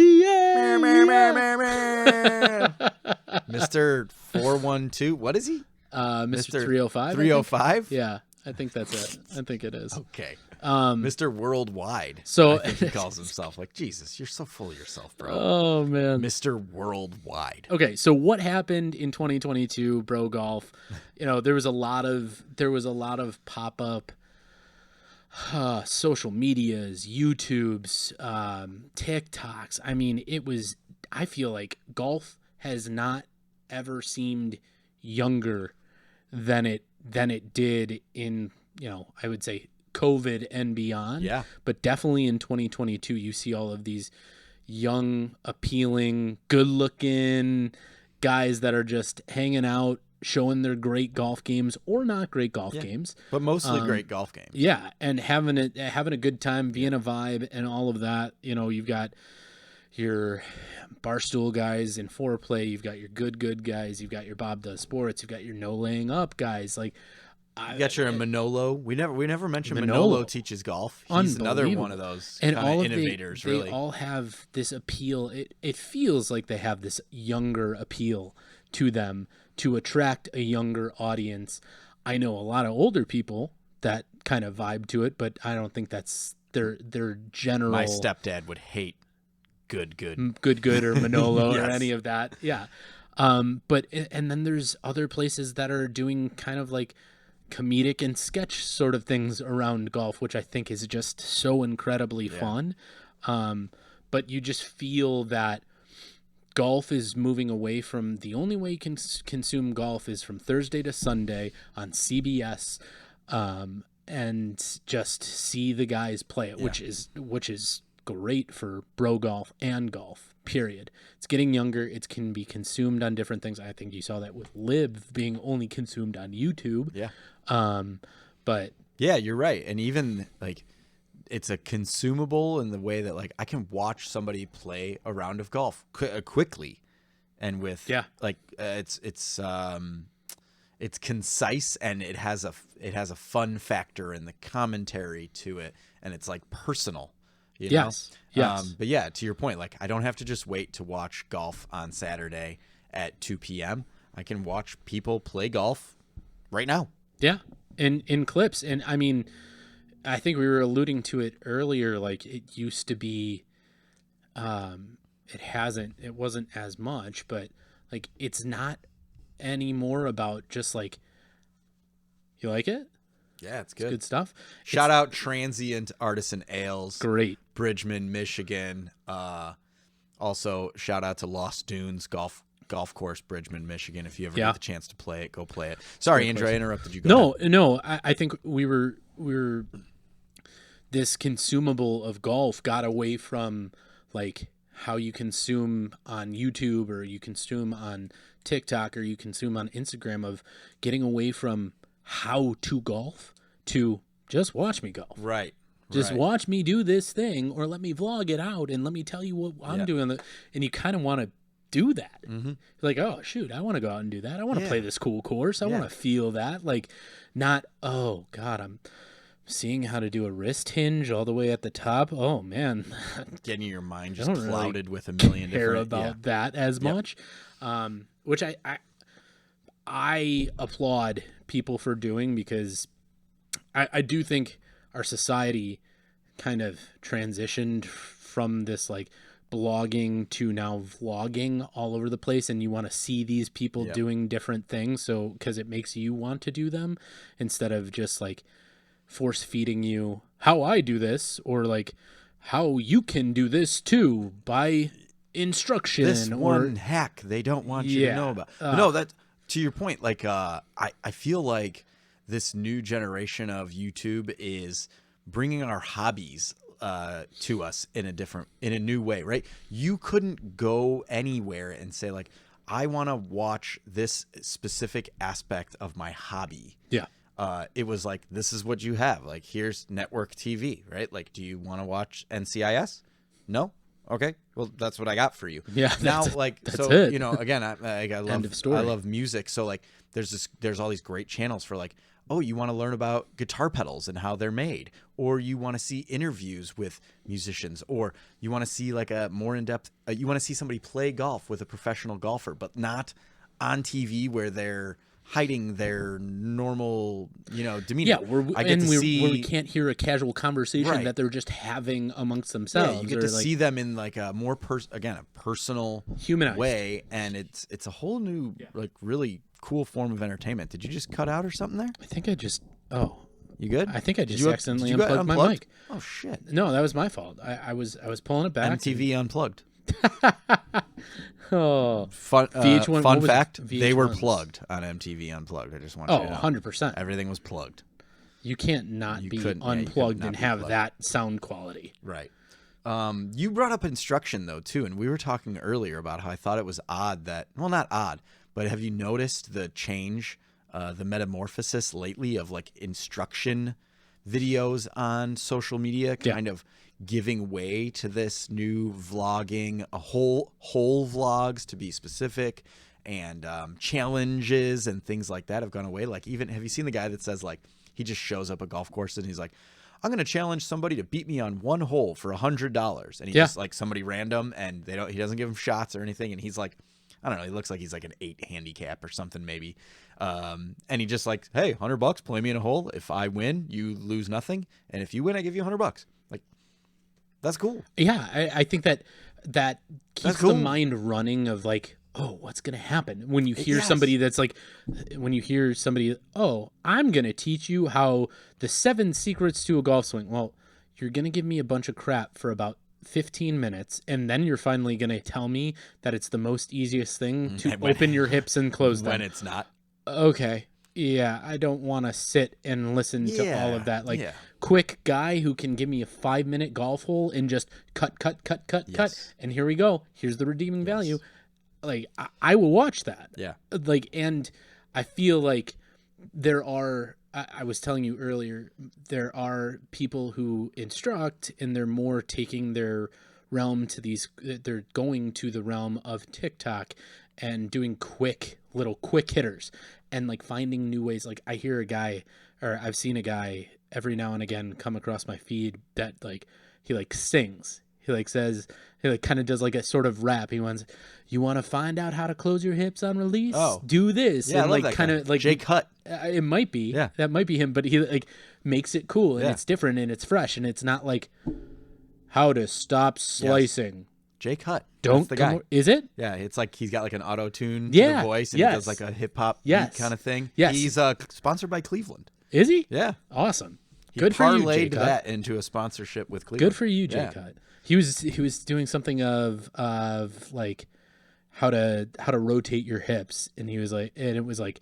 Mr. 412. What is he? Mr. 305. 305? Yeah, I think that's it. I think it is. Okay. Mr. Worldwide. So I think he calls himself. Like, Jesus, you're so full of yourself, bro. Oh man. Mr. Worldwide. Okay, so what happened in 2022, bro golf? There was a lot of pop-up social medias, YouTubes, TikToks. I mean, I feel like golf has not ever seemed younger than it did in, I would say COVID and beyond. Yeah. But definitely in 2022, you see all of these young, appealing, good-looking guys that are just hanging out, showing their great golf games or not great golf games, but mostly great golf games. Yeah, and having a good time, being a vibe, and all of that. You've got your Barstool guys in foreplay, you've got your good guys, you've got your Bob Does Sports, you've got your no laying up guys. Like, you got your Manolo. We never mentioned Manolo teaches golf. He's another one of those and all of innovators. They all have this appeal. It feels like they have this younger appeal to them to attract a younger audience. I know a lot of older people that kind of vibe to it, but I don't think that's their general. My stepdad would hate good or Manolo yes. or any of that. Yeah. But then there's other places that are doing kind of like comedic and sketch sort of things around golf, which I think is just so incredibly fun. But you just feel that golf is moving away from the only way you can consume golf is from Thursday to Sunday on CBS, and just see the guys play it, which is great for bro golf and golf, period. It's getting younger. It can be consumed on different things. I think you saw that with Live being only consumed on YouTube. Yeah. But yeah, you're right. And even like it's a consumable in the way that like I can watch somebody play a round of golf quickly and with it's concise and it has a fun factor in the commentary to it, and it's like personal. Yes. But yeah, to your point, like I don't have to just wait to watch golf on Saturday at 2 p.m. I can watch people play golf right now. Yeah. In clips. And I mean, I think we were alluding to it earlier. Like it used to be, it wasn't as much, but like, it's not anymore about just like, you like it? Yeah, it's good. It's good stuff. Shout out Transient Artisan Ales. Great. Bridgman, Michigan. Also, shout out to Lost Dunes Golf Course, Bridgman, Michigan. If you ever get the chance to play it, go play it. Sorry, Andrew, I interrupted you. Go ahead. No. I think we were this consumable of golf got away from like how you consume on YouTube or you consume on TikTok or you consume on Instagram, of getting away from how to golf to just watch me golf. Right. Just watch me do this thing, or let me vlog it out and let me tell you what I'm doing. And you kind of want to do that. Mm-hmm. Like, oh shoot, I want to go out and do that. I want to play this cool course. I want to feel that. Like, not, oh God, I'm seeing how to do a wrist hinge all the way at the top. Oh man, getting your mind just clouded with a million different about that as much. Which I applaud people for doing, because I do think our society kind of transitioned from this like blogging to now vlogging all over the place, and you want to see these people doing different things, so because it makes you want to do them instead of just like force feeding you how I do this, or like how you can do this too by instruction. This one hack they don't want you to know about. No, that to your point, like I feel like this new generation of YouTube is bringing our hobbies to us in a new way, right? You couldn't go anywhere and say like, I want to watch this specific aspect of my hobby. Yeah. It was like, this is what you have. Like, here's network TV, right? Like, do you want to watch NCIS? No? Okay. Well, that's what I got for you. Yeah. Now, like, so, it. you know, again, I End of story. I love music. So like, there's all these great channels for like, oh, you want to learn about guitar pedals and how they're made, or you want to see interviews with musicians, or you want to see like a more in-depth, you want to see somebody play golf with a professional golfer, but not on TV where they're hiding their normal, demeanor. Yeah, see, we can't hear a casual conversation Right. that they're just having amongst themselves. Yeah, you get to see them in like a more a personal Humanized way, and it's a whole new like really cool form of entertainment. Did you just cut out or something there? I think I just. Oh, You good? I think I just accidentally did you unplugged my mic. Oh shit! No, that was my fault. I was pulling it back. MTV Unplugged. Oh, Fun VH1 fact: they were VH1's? plugged on MTV Unplugged. I just want Oh, you to know. 100%. Everything was plugged. You can't not You be couldn't- yeah, you could unplugged not and be have plugged. that sound quality. Right. You brought up instruction though too, and we were talking earlier about how I thought it was odd that, well, not odd, but have you noticed the change, the metamorphosis lately of like instruction videos on social media, kind of giving way to this new vlogging, a whole vlogs to be specific, and challenges and things like that have gone away. Like even, have you seen the guy that says like he just shows up at golf course and he's like, I'm going to challenge somebody to beat me on one hole for $100. And he just like somebody random, and he doesn't give him shots or anything. And he's like, I don't know. He looks like he's like an 8 handicap or something maybe. And he just like, hey, $100, play me in a hole. If I win, you lose nothing. And if you win, I give you $100. Like, that's cool. Yeah, I think that keeps cool. the mind running of like, oh, what's going to happen when you hear Yes. somebody that's like, oh, I'm going to teach you how the 7 secrets to a golf swing. Well, you're going to give me a bunch of crap for about 15 minutes, and then you're finally going to tell me that it's the most easiest thing to open your hips and close them. When it's not. Okay. Yeah, I don't want to sit and listen to all of that. Like, yeah. quick guy who can give me a 5-minute golf hole and just cut. And here we go. Here's the redeeming value. Like, I will watch that. Yeah. Like, and I feel like there are, I was telling you earlier, there are people who instruct, and they're more taking their realm to they're going to the realm of TikTok and doing quick hitters and like finding new ways. Like I hear a guy, or I've seen a guy every now and again come across my feed that like, he like sings. He like says, he like kind of does like a sort of rap. You want to find out how to close your hips on release? Oh. Do this. Yeah, and I love like that kind guy. of like Jake Hutt. It might be. Yeah. That might be him, but he like makes it cool and Yeah. it's different and it's fresh and it's not like how to stop slicing. Jake Hutt. Don't That's the guy. Is it? Yeah, it's like he's got like an auto tune to Yeah, the voice, and yes. he does like a hip hop Yes. kind of thing. Yes. He's sponsored by Cleveland. Is he? Yeah, Awesome. he Good for you, parlayed Jake Hutt. that into a sponsorship with Cleveland. Good for you, Jake Hutt. He was doing something of like how to rotate your hips, and he was like, and it was like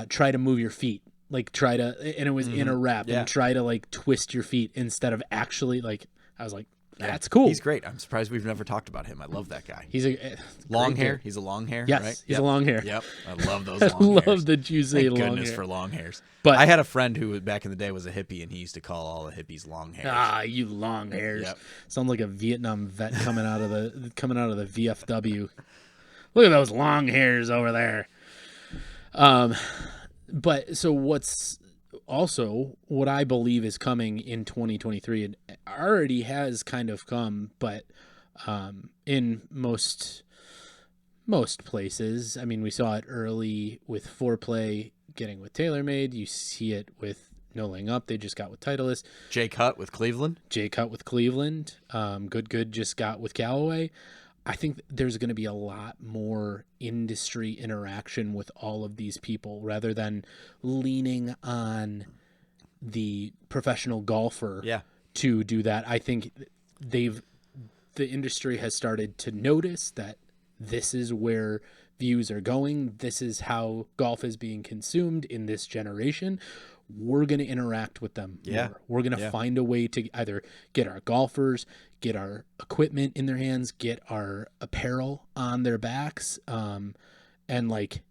try to move your feet, like try to, and it was in a rap, Yeah. and try to like twist your feet instead of actually like. I was like, that's cool. He's great. I'm surprised we've never talked about him. I love that guy. He's a Long great hair. dude. He's a long hair. Yes, right? he's Yep. a long hair. Yep. I love those I long hairs. love that you say Thank long goodness hair. for long hairs. But- I had a friend who back in the day was a hippie, and he used to call all the hippies long hairs. Ah, you long hairs. Yep. Sounds like a Vietnam vet coming out of the VFW. Look at those long hairs over there. But so what's also what I believe is coming in 2023, and already has kind of come, but in most places, I mean, we saw it early with Foreplay getting with TaylorMade. You see it with No Laying Up. They just got with Titleist. Jake Hutt with Cleveland. Jay Cut with Cleveland. Good just got with Callaway. I think there's going to be a lot more industry interaction with all of these people rather than leaning on the professional golfer to do that. I think the industry has started to notice that this is where views are going. This is how golf is being consumed in this generation. We're going to interact with them more. We're going to find a way to either get our golfers, get our equipment in their hands, get our apparel on their backs, and like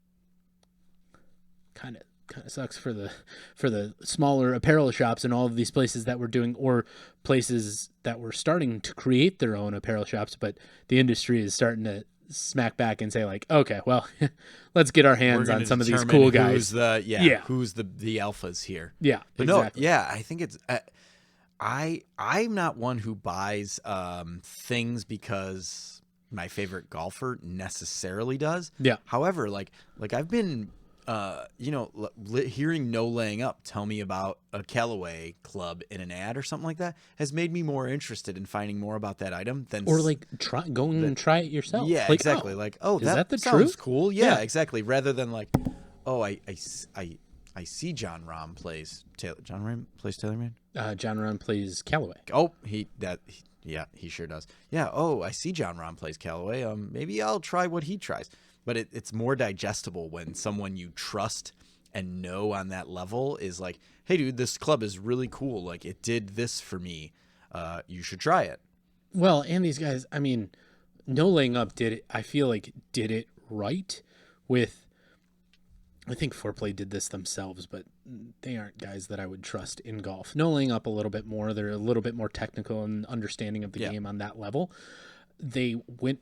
kind of sucks for the smaller apparel shops and all of these places that we're doing, or places that were starting to create their own apparel shops, but the industry is starting to smack back and say like, okay, well, let's get our hands on some of these cool guys. Who's the alphas here? Yeah, But exactly. I think it's I'm not one who buys things because my favorite golfer necessarily does. Yeah. However, like I've been, hearing No Laying Up tell me about a Callaway club in an ad or something like that has made me more interested in finding more about that item than Or like and try it yourself. Yeah, like, exactly. Is that the sounds truth? cool. Yeah, Yeah. exactly. Rather than like, oh, I see John Rahm plays Taylor. John Rahm plays TaylorMade. John Ron plays Callaway. Oh, he sure does. Yeah. Oh, I see John Rahm plays Callaway. Maybe I'll try what he tries. But it's more digestible when someone you trust and know on that level is like, hey, dude, this club is really cool. Like, it did this for me. You should try it. Well, and these guys, I mean, No Laying Up did it right with, I think Foreplay did this themselves, but they aren't guys that I would trust in golf. No Laying Up a little bit more. They're a little bit more technical and understanding of the game on that level. They went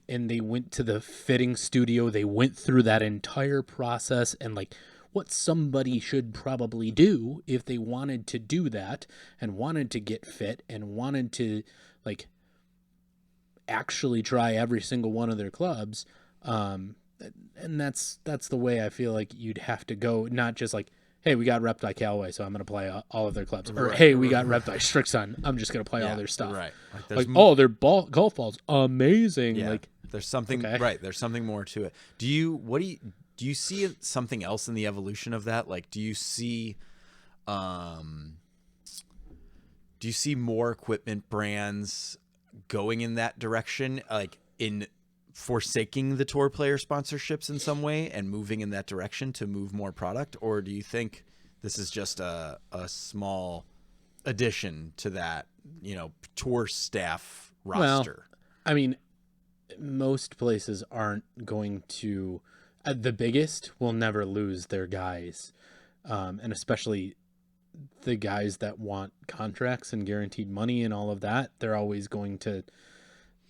to the fitting studio. They went through that entire process and like what somebody should probably do if they wanted to do that and wanted to get fit and wanted to like actually try every single one of their clubs. And that's the way I feel like you'd have to go, not just like, hey, we got repped by Callaway, so I'm going to play all of their clubs. Or, hey, we got repped by Strixon, I'm just going to play all their stuff. Right. Like their golf balls, amazing. Yeah. Like, there's something, right. There's something more to it. Do you see something else in the evolution of that? Like, do you see more equipment brands going in that direction? Like in forsaking the tour player sponsorships in some way and moving in that direction to move more product? Or do you think this is just a small addition to that, tour staff roster? Well, I mean, most places aren't going to, the biggest will never lose their guys. And especially the guys that want contracts and guaranteed money and all of that, they're always going to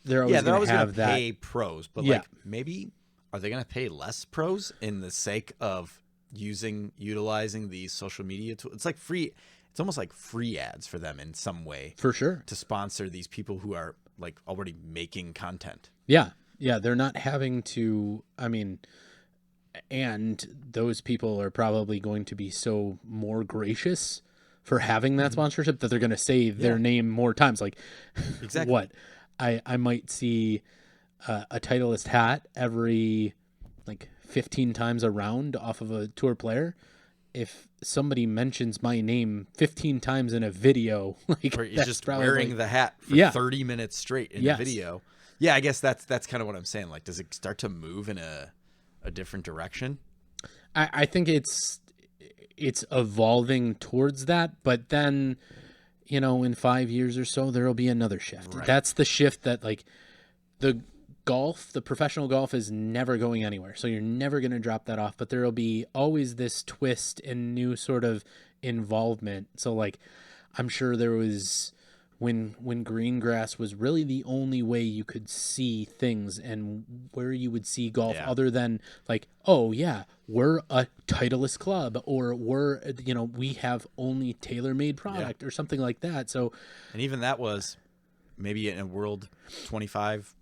have that. Pay pros, but like maybe are they going to pay less pros in the sake of utilizing these social media tools? It's like free. It's almost like free ads for them in some way, for sure, to sponsor these people who are like already making content. Yeah, they're not having to. I mean, and those people are probably going to be so more gracious for having that sponsorship that they're going to say their name more times. Like, exactly what. I might see a Titleist hat every like 15 times a round off of a tour player. If somebody mentions my name 15 times in a video, like, or he's just wearing the hat for 30 minutes straight in a video. Yeah, I guess that's kind of what I'm saying. Like, does it start to move in a different direction? I think it's evolving towards that, but then, in 5 years or so, there'll be another shift. Right. That's the shift that like the professional golf is never going anywhere. So you're never going to drop that off, but there'll be always this twist and new sort of involvement. So like, I'm sure there was when green grass was really the only way you could see things and where you would see golf other than like, oh yeah, we're a Titleist club, or we have only TaylorMade product or something like that. So, and even that was maybe in a world 25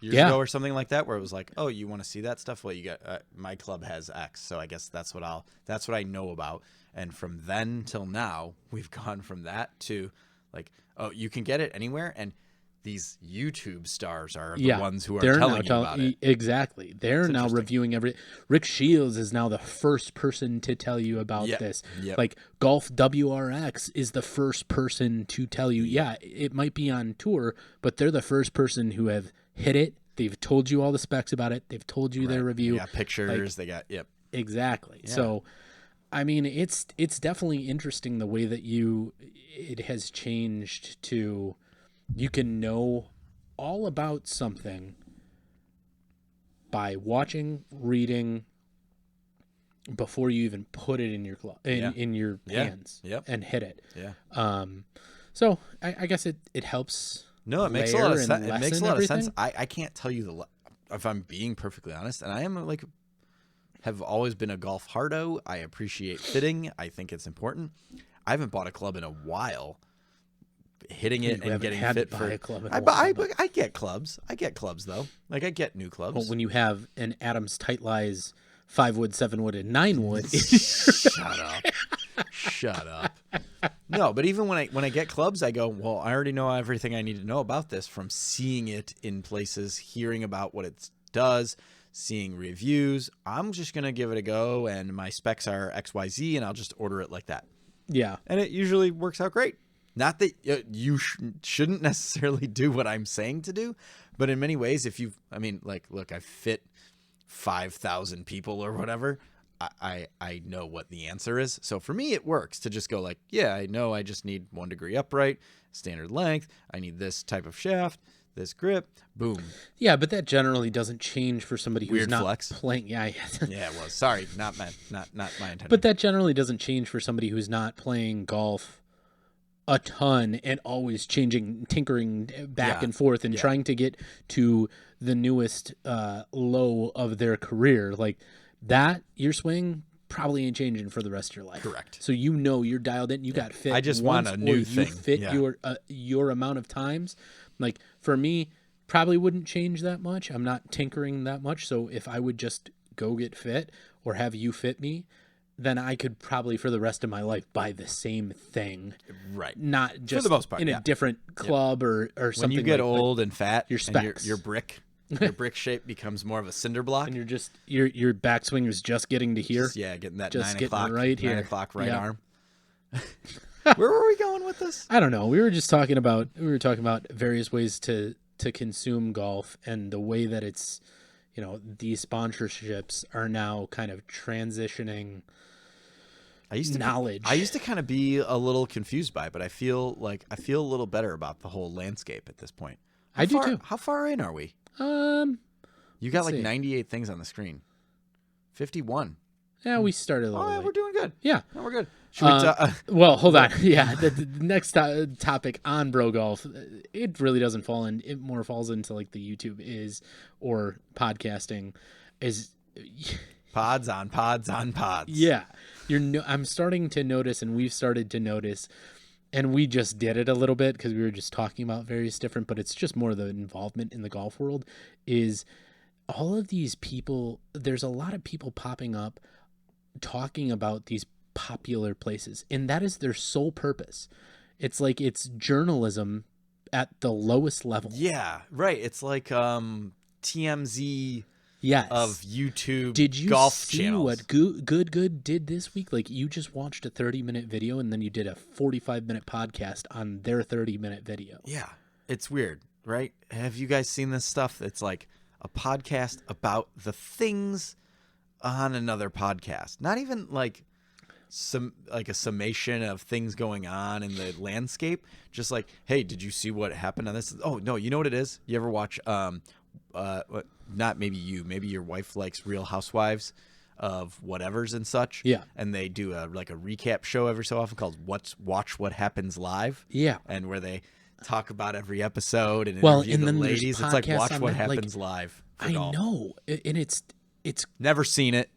years ago or something like that, where it was like, oh, you want to see that stuff? Well, you got my club has X, so I guess that's what I know about. And from then till now, we've gone from that to like, oh, you can get it anywhere, and these YouTube stars are the ones who are telling you about it. Exactly. They're now reviewing Rick Shields is now the first person to tell you about this. Yep. Like Golf WRX is the first person to tell you, it might be on tour, but they're the first person who have hit it. They've told you all the specs about it. They've told you their review. Yeah, pictures. Like, exactly. Yeah. So, I mean, it's definitely interesting the way that it has changed to, you can know all about something by watching, reading, before you even put it in your in your hands and hit it. Yeah. So I guess it helps. No, it makes a lot of sense. It makes a lot of sense. I can't tell you if I'm being perfectly honest, and I am like, have always been a golf hardo. I appreciate fitting. I think it's important. I haven't bought a club in a while, hitting it You and haven't getting had fit to for. buy a club in I a buy. while, I get clubs. I get clubs though. Like I get new clubs. Well, when you have an Adams Tight Lies 5 wood, 7 wood, and 9 wood. Shut up. Shut up. No, but even when I get clubs, I go, well, I already know everything I need to know about this from seeing it in places, hearing about what it does, seeing reviews. I'm just going to give it a go, and my specs are XYZ, and I'll just order it like that. Yeah. And it usually works out great. Not that you shouldn't necessarily do what I'm saying to do, but in many ways, look, I fit 5,000 people or whatever. I know what the answer is. So for me, it works to just go like, yeah, I know I just need 1 degree upright, standard length. I need this type of shaft, this grip, boom. Yeah, but that generally doesn't change for somebody who's Weird not flex. playing. Yeah. Yeah, it was. Sorry, not my intention. But that generally doesn't change for somebody who's not playing golf a ton and always changing, tinkering back and forth and trying to get to the newest low of their career. Like that, your swing probably ain't changing for the rest of your life. Correct. So you're dialed in. You got fit. I just once, want a new or thing. You fit your amount of times. Like for me, probably wouldn't change that much. I'm not tinkering that much. So if I would just go get fit or have you fit me, then I could probably for the rest of my life buy the same thing. Right. Not just for the most part, in a different club or something. When you get like, old and fat, your and specs. your brick shape becomes more of a cinder block. And you're just your backswing is just getting to here. Getting that Just 9 getting o'clock right here. 9 o'clock right Yeah. arm. Where were we going with this? I don't know. We were talking about various ways to consume golf and the way that it's, these sponsorships are now kind of transitioning knowledge. I used to kind of be a little confused by it, but I feel a little better about the whole landscape at this point. I do too. How far in are we? You got like 98 things on the screen. 51. Yeah, we started a little late. We're doing good. Yeah. No, we're good. Should we well, hold on. Yeah, the next topic on Bro Golf, it really doesn't fall in. It more falls into like the YouTube or podcasting is pods on pods on pods. Yeah, I'm starting to notice, and we've started to notice, and we just did it a little bit because we were just talking about various different, but it's just more the involvement in the golf world is all of these people. There's a lot of people popping up talking about these popular places, and that is their sole purpose. It's like it's journalism at the lowest level. Yeah, right. It's like TMZ of YouTube did you golf see channels. What good did this week? Like you just watched a 30-minute video and then you did a 45-minute podcast on their 30-minute video. Yeah, it's weird, right? Have you guys seen this stuff? It's like a podcast about the things on another podcast. Not even like a summation of things going on in the landscape. Just like, hey, did you see what happened on this? Oh no, you know what it is? You ever watch not maybe you, maybe your wife likes Real Housewives of whatevers and such. Yeah. And they do a recap show every so often called Watch What Happens Live. Yeah. And where they talk about every episode and and interview the then ladies. It's like Watch What that, Happens Live. For golf. I know. And it's never seen it.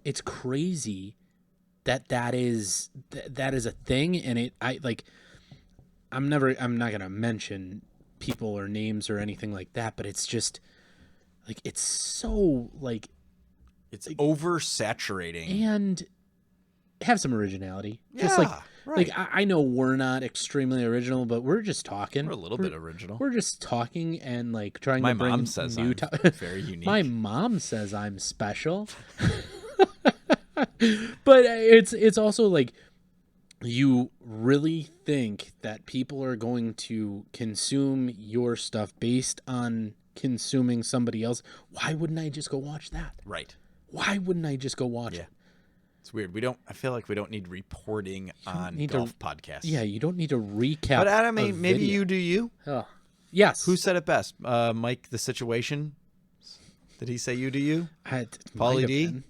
It's crazy that is a thing. And I'm not going to mention people or names or anything like that, but it's just like, it's so like, it's oversaturating and have some originality. Yeah, just like, right. like I know we're not extremely original, but we're just talking. We're a little bit original. We're just talking and like trying My to bring mom says new I'm very unique. My mom says I'm special. But it's also like, you really think that people are going to consume your stuff based on consuming somebody else? Why wouldn't I just go watch that? Right. Why wouldn't I just go watch it? It's weird. I feel like we don't need reporting on golf podcasts. Yeah, you don't need to recap. But Adam, maybe video. you do you. Oh, yes. Who said it best? Mike, the situation. Did he say you do you? Paulie D.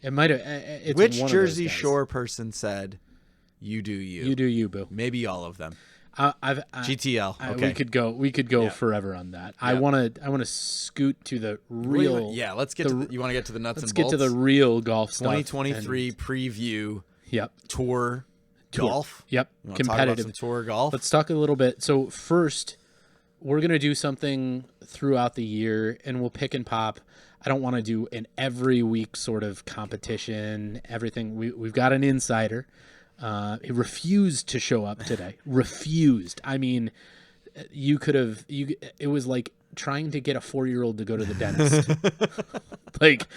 It might have. Which Jersey Shore person said you do you? You do you, boo. Maybe all of them. GTL. Okay. We could go forever on that. I want to scoot to the real. Yeah, let's get to you want to get to the nuts and bolts? Let's get to the real golf stuff. 2023 preview. Yep. Tour golf. Yep, You wanna talk about competitive some tour golf? Let's talk a little bit. So first, we're gonna do something throughout the year, and we'll pick and pop. I don't want to do an every week sort of competition. Everything we've got an insider. He refused to show up today. Refused. I mean, you could have. It was like trying to get a 4-year-old to go to the dentist. Like,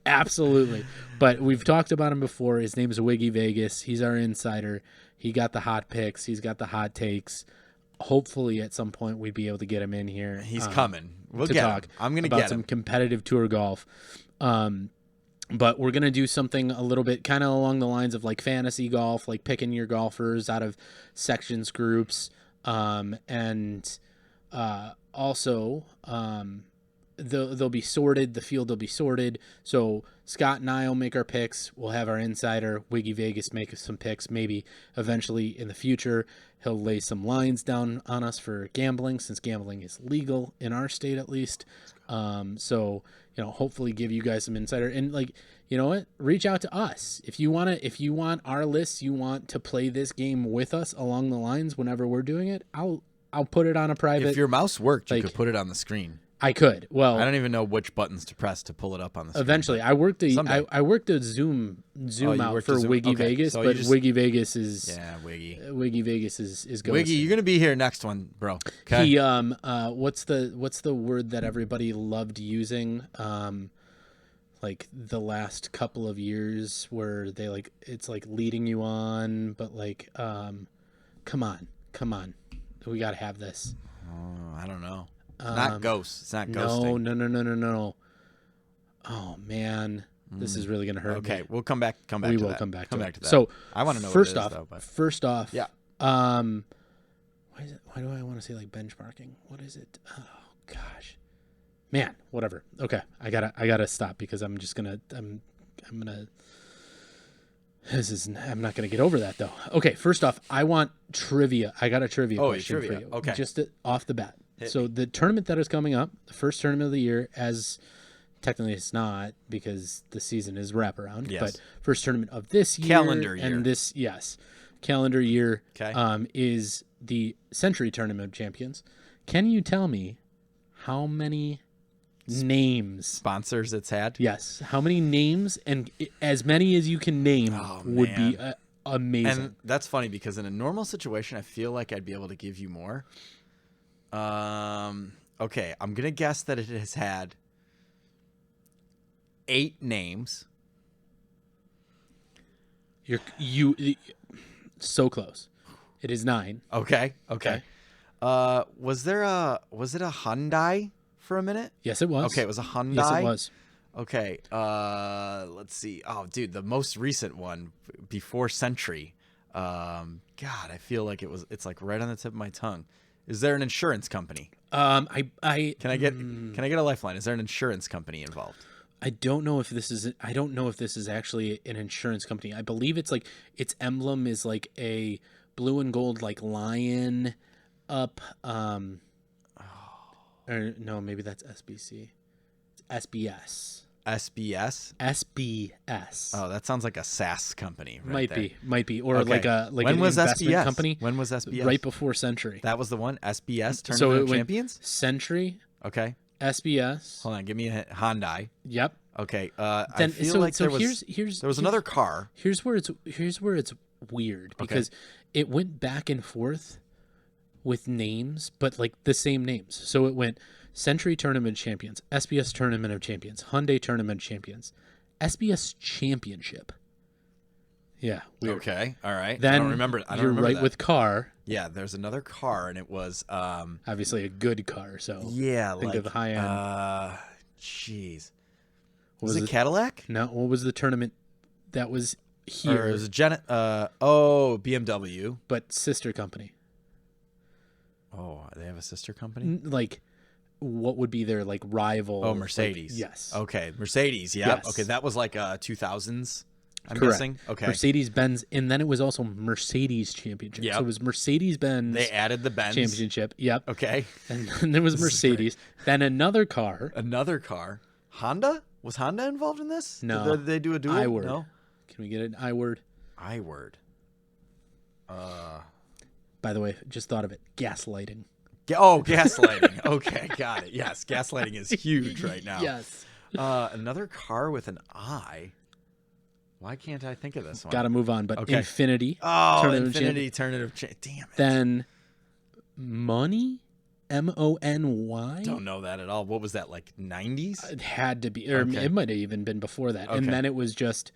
absolutely. But we've talked about him before. His name is Wiggy Vegas. He's our insider. He got the hot picks. He's got the hot takes. Hopefully, at some point, we'd be able to get him in here. He's coming. We'll to get talk him. I'm going to about get some him. competitive tour golf. But we're going to do something a little bit kind of along the lines of like fantasy golf, like picking your golfers out of sections groups. And also, they'll be sorted. The field will be sorted. So Scott and I will make our picks. We'll have our insider, Wiggy Vegas, make some picks. Maybe eventually in the future, he'll lay some lines down on us for gambling, since gambling is legal in our state at least. So, hopefully give you guys some insider, and like, you know what, reach out to us if you want our lists, you want to play this game with us along the lines whenever we're doing it. I'll put it on a private. If your mouse worked, you like, could put it on the screen. I could. Well, I don't even know which buttons to press to pull it up on the screen. Eventually, I worked a Zoom out worked for a Zoom? Wiggy Okay, Vegas, so but Wiggy Vegas is Wiggy. is going. Wiggy, you're gonna be here next one, bro. Okay. He what's the word that everybody loved using like the last couple of years, where they like, it's like leading you on, but like come on, we got to have this. Oh, I don't know. It's not ghosts. It's not ghosting. No. Oh man, this is really gonna hurt. Okay, me. we'll come back. We to will that. come back to that. that. I want to know First what it off, is, though. But first off, yeah. Why do I want to say like benchmarking? What is it? Oh gosh, man, whatever. Okay, I gotta stop, because I'm not gonna get over that though. Okay, first off, I want trivia. I got a trivia question for you. Okay, just off the bat. So the tournament that is coming up, the first tournament of the year, as technically it's not because the season is wraparound, but first tournament of this year, calendar year, and this calendar year, okay, is the Century Tournament of Champions. Can you tell me how many names, sponsors it's had? Yes, how many names, and as many as you can name would be amazing. And that's funny, because in a normal situation, I feel like I'd be able to give you more. Okay, I'm gonna guess that it has had 8 names. You so close. It is 9. Okay. Was it a Hyundai for a minute? Yes, it was. Okay, it was a Hyundai. Yes, it was. Okay. Let's see. Oh, dude, the most recent one before Century. God, I feel like it's like right on the tip of my tongue. Is there an insurance company? Can I get a lifeline? Is there an insurance company involved? I don't know if this is actually an insurance company. I believe it's like its emblem is like a blue and gold like lion up. Or no, maybe that's SBC. It's SBS. SBS? SBS. Oh, that sounds like a SaaS company. Might be, or Okay. like when an was investment SBS? company. When was SBS? Right before Century. That was the one. SBS Tournament So it of went Champions. Century. Okay. SBS. Hold on. Give me a Hyundai. Yep. Okay. I feel like there was another car. Here's where it's weird, because it went back and forth with names, but like the same names. So it went Century Tournament Champions, SBS Tournament of Champions, Hyundai Tournament Champions, SBS Championship. Yeah. Weird. Okay. All right. Then I don't remember. You're right that. with car. Yeah. There's another car, and it was Obviously a good car. So yeah, think of the high end. Jeez. Was it Cadillac? No. What was the tournament that was here? Or it was BMW. But sister company. Oh, they have a sister company? Like, what would be their like rival? Oh, Mercedes. Like, yes. Okay, Mercedes. Yeah. Yes. Okay, that was like 2000s. I'm Correct. guessing. Okay. Mercedes Benz, and then it was also Mercedes Championship. Yep. So it was Mercedes Benz. They added the Benz Championship. Yep. Okay. And then there was Mercedes. Then another car. Another car. Honda? Was Honda involved in this? No. Did they do a duel? I word. No. Can we get an I word? I word. By the way, just thought of it. Gaslighting. Gaslighting. Okay, got it. Yes, gaslighting is huge right now. Yes. Another car with an I. Why can't I think of this one? Got to move on. But Okay. Infinity. Oh, Tournament of Infinity Tournament of Champions. Damn it. Then Money. Mony. Don't know that at all. What was that, like 90s? It had to be, or Okay. it might have even been before that. And Okay. then it was just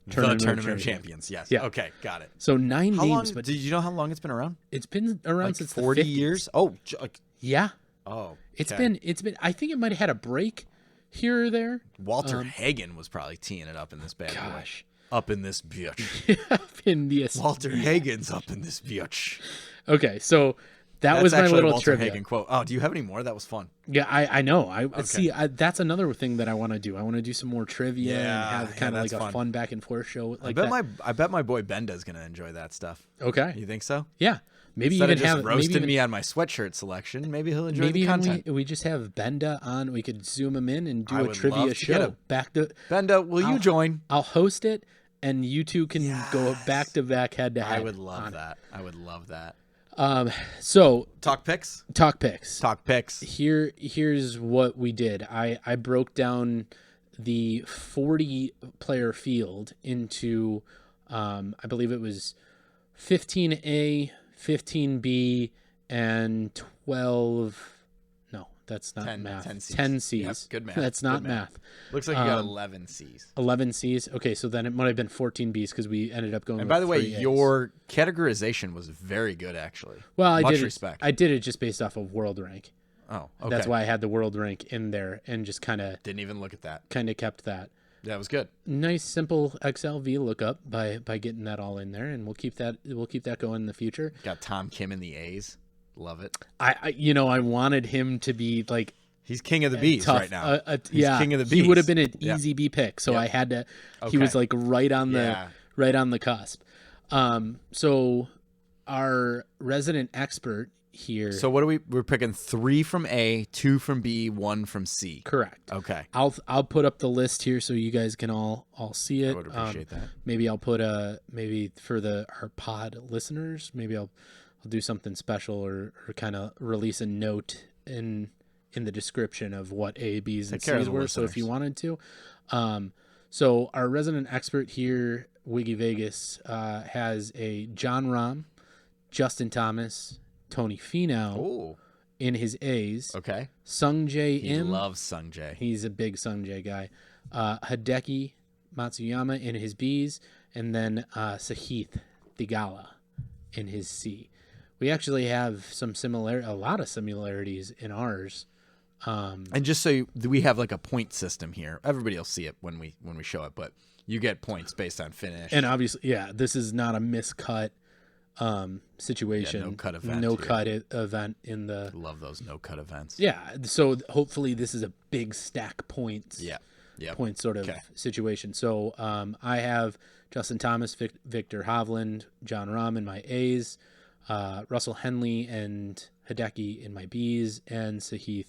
The Tournament of Champions. Yes. Yeah. Okay, got it. So 9 How games, long? but Did you know how long it's been around? it's been around Like since 40 the 50s. years? Oh, Yeah. oh. It's okay. been. I think it might have had a break here or there. Walter Hagen was probably teeing it up in this bad boy. Gosh. Up in this bitch. in the Walter Hagen's up in this bitch. Okay, so that That's was my actually a little Walter trivia. Hagen quote. Oh, do you have any more? That was fun. Yeah, I know. See. That's another thing that I want to do. I want to do some more trivia Yeah, and have kind of that's like a fun. fun back and forth show. Like I bet my boy Benda's gonna enjoy that stuff. Okay. You think so? Yeah. Maybe Instead even of just have roasting maybe even, me on my sweatshirt selection, maybe he'll enjoy maybe the even content. we just have Benda on. We could zoom him in and do I a would trivia love to get show. him. Back to Benda, will you join? I'll host it, and you two can go back to back, head to head. I would love that. I would love that. So Talk picks. talk picks. Talk picks. Here's what we did. I broke down the 40 player field into I believe it was 15A, 15B, and 12. No, that's not 10 math. 10 Cs. 10 Cs. Yep, good math. That's not Good math. math. Looks like you got 11 C's. 11 Cs. Okay, so then it might have been 14 Bs because we ended up going. And with by the way, 3 As. your categorization was very good, actually. well, I much did respect. I did it just based off of world rank. Oh, okay. That's why I had the world rank in there and just kind of Didn't even look at that. kept that. That was good. Nice simple Excel VLOOKUP by getting that all in there, and we'll keep that going in the future. Got Tom Kim in the A's. Love it. I wanted him to be like He's king of the B's tough. right now. He's king of the He would have Bs. been an Yeah. easy B pick, so Yep. I had to. He Okay. was like right on Yeah. the cusp. So our resident expert here. So what are we're picking 3 from A, 2 from B, 1 from C. Correct. Okay. I'll put up the list here so you guys can all see it. I would appreciate that. Maybe I'll put maybe for our pod listeners, maybe I'll do something special or kind of release a note in the description of what A, B's, and Take care of C's the were. So if listeners. you wanted to, so our resident expert here, Wiggy Vegas, has a John Rahm, Justin Thomas, Tony Finau Oh, in his A's. okay. Sung Jae He Im. loves Sung Jae. He's a big Sung Jae guy. Hideki Matsuyama in his B's, and then Sahith Theegala in his C. We actually have a lot of similarities in ours. And just so we have like a point system here. Everybody will see it when we show it, but you get points based on finish. And obviously, yeah, this is not a miscut situation. Yeah, no cut event No here. cut event in the. Love those no cut events. Yeah, so hopefully this is a big stack points. Yeah. Yeah. Point sort of situation. So I have Justin Thomas, Victor Hovland, John Rahm in my A's, Russell Henley and Hideki in my B's, and Sahith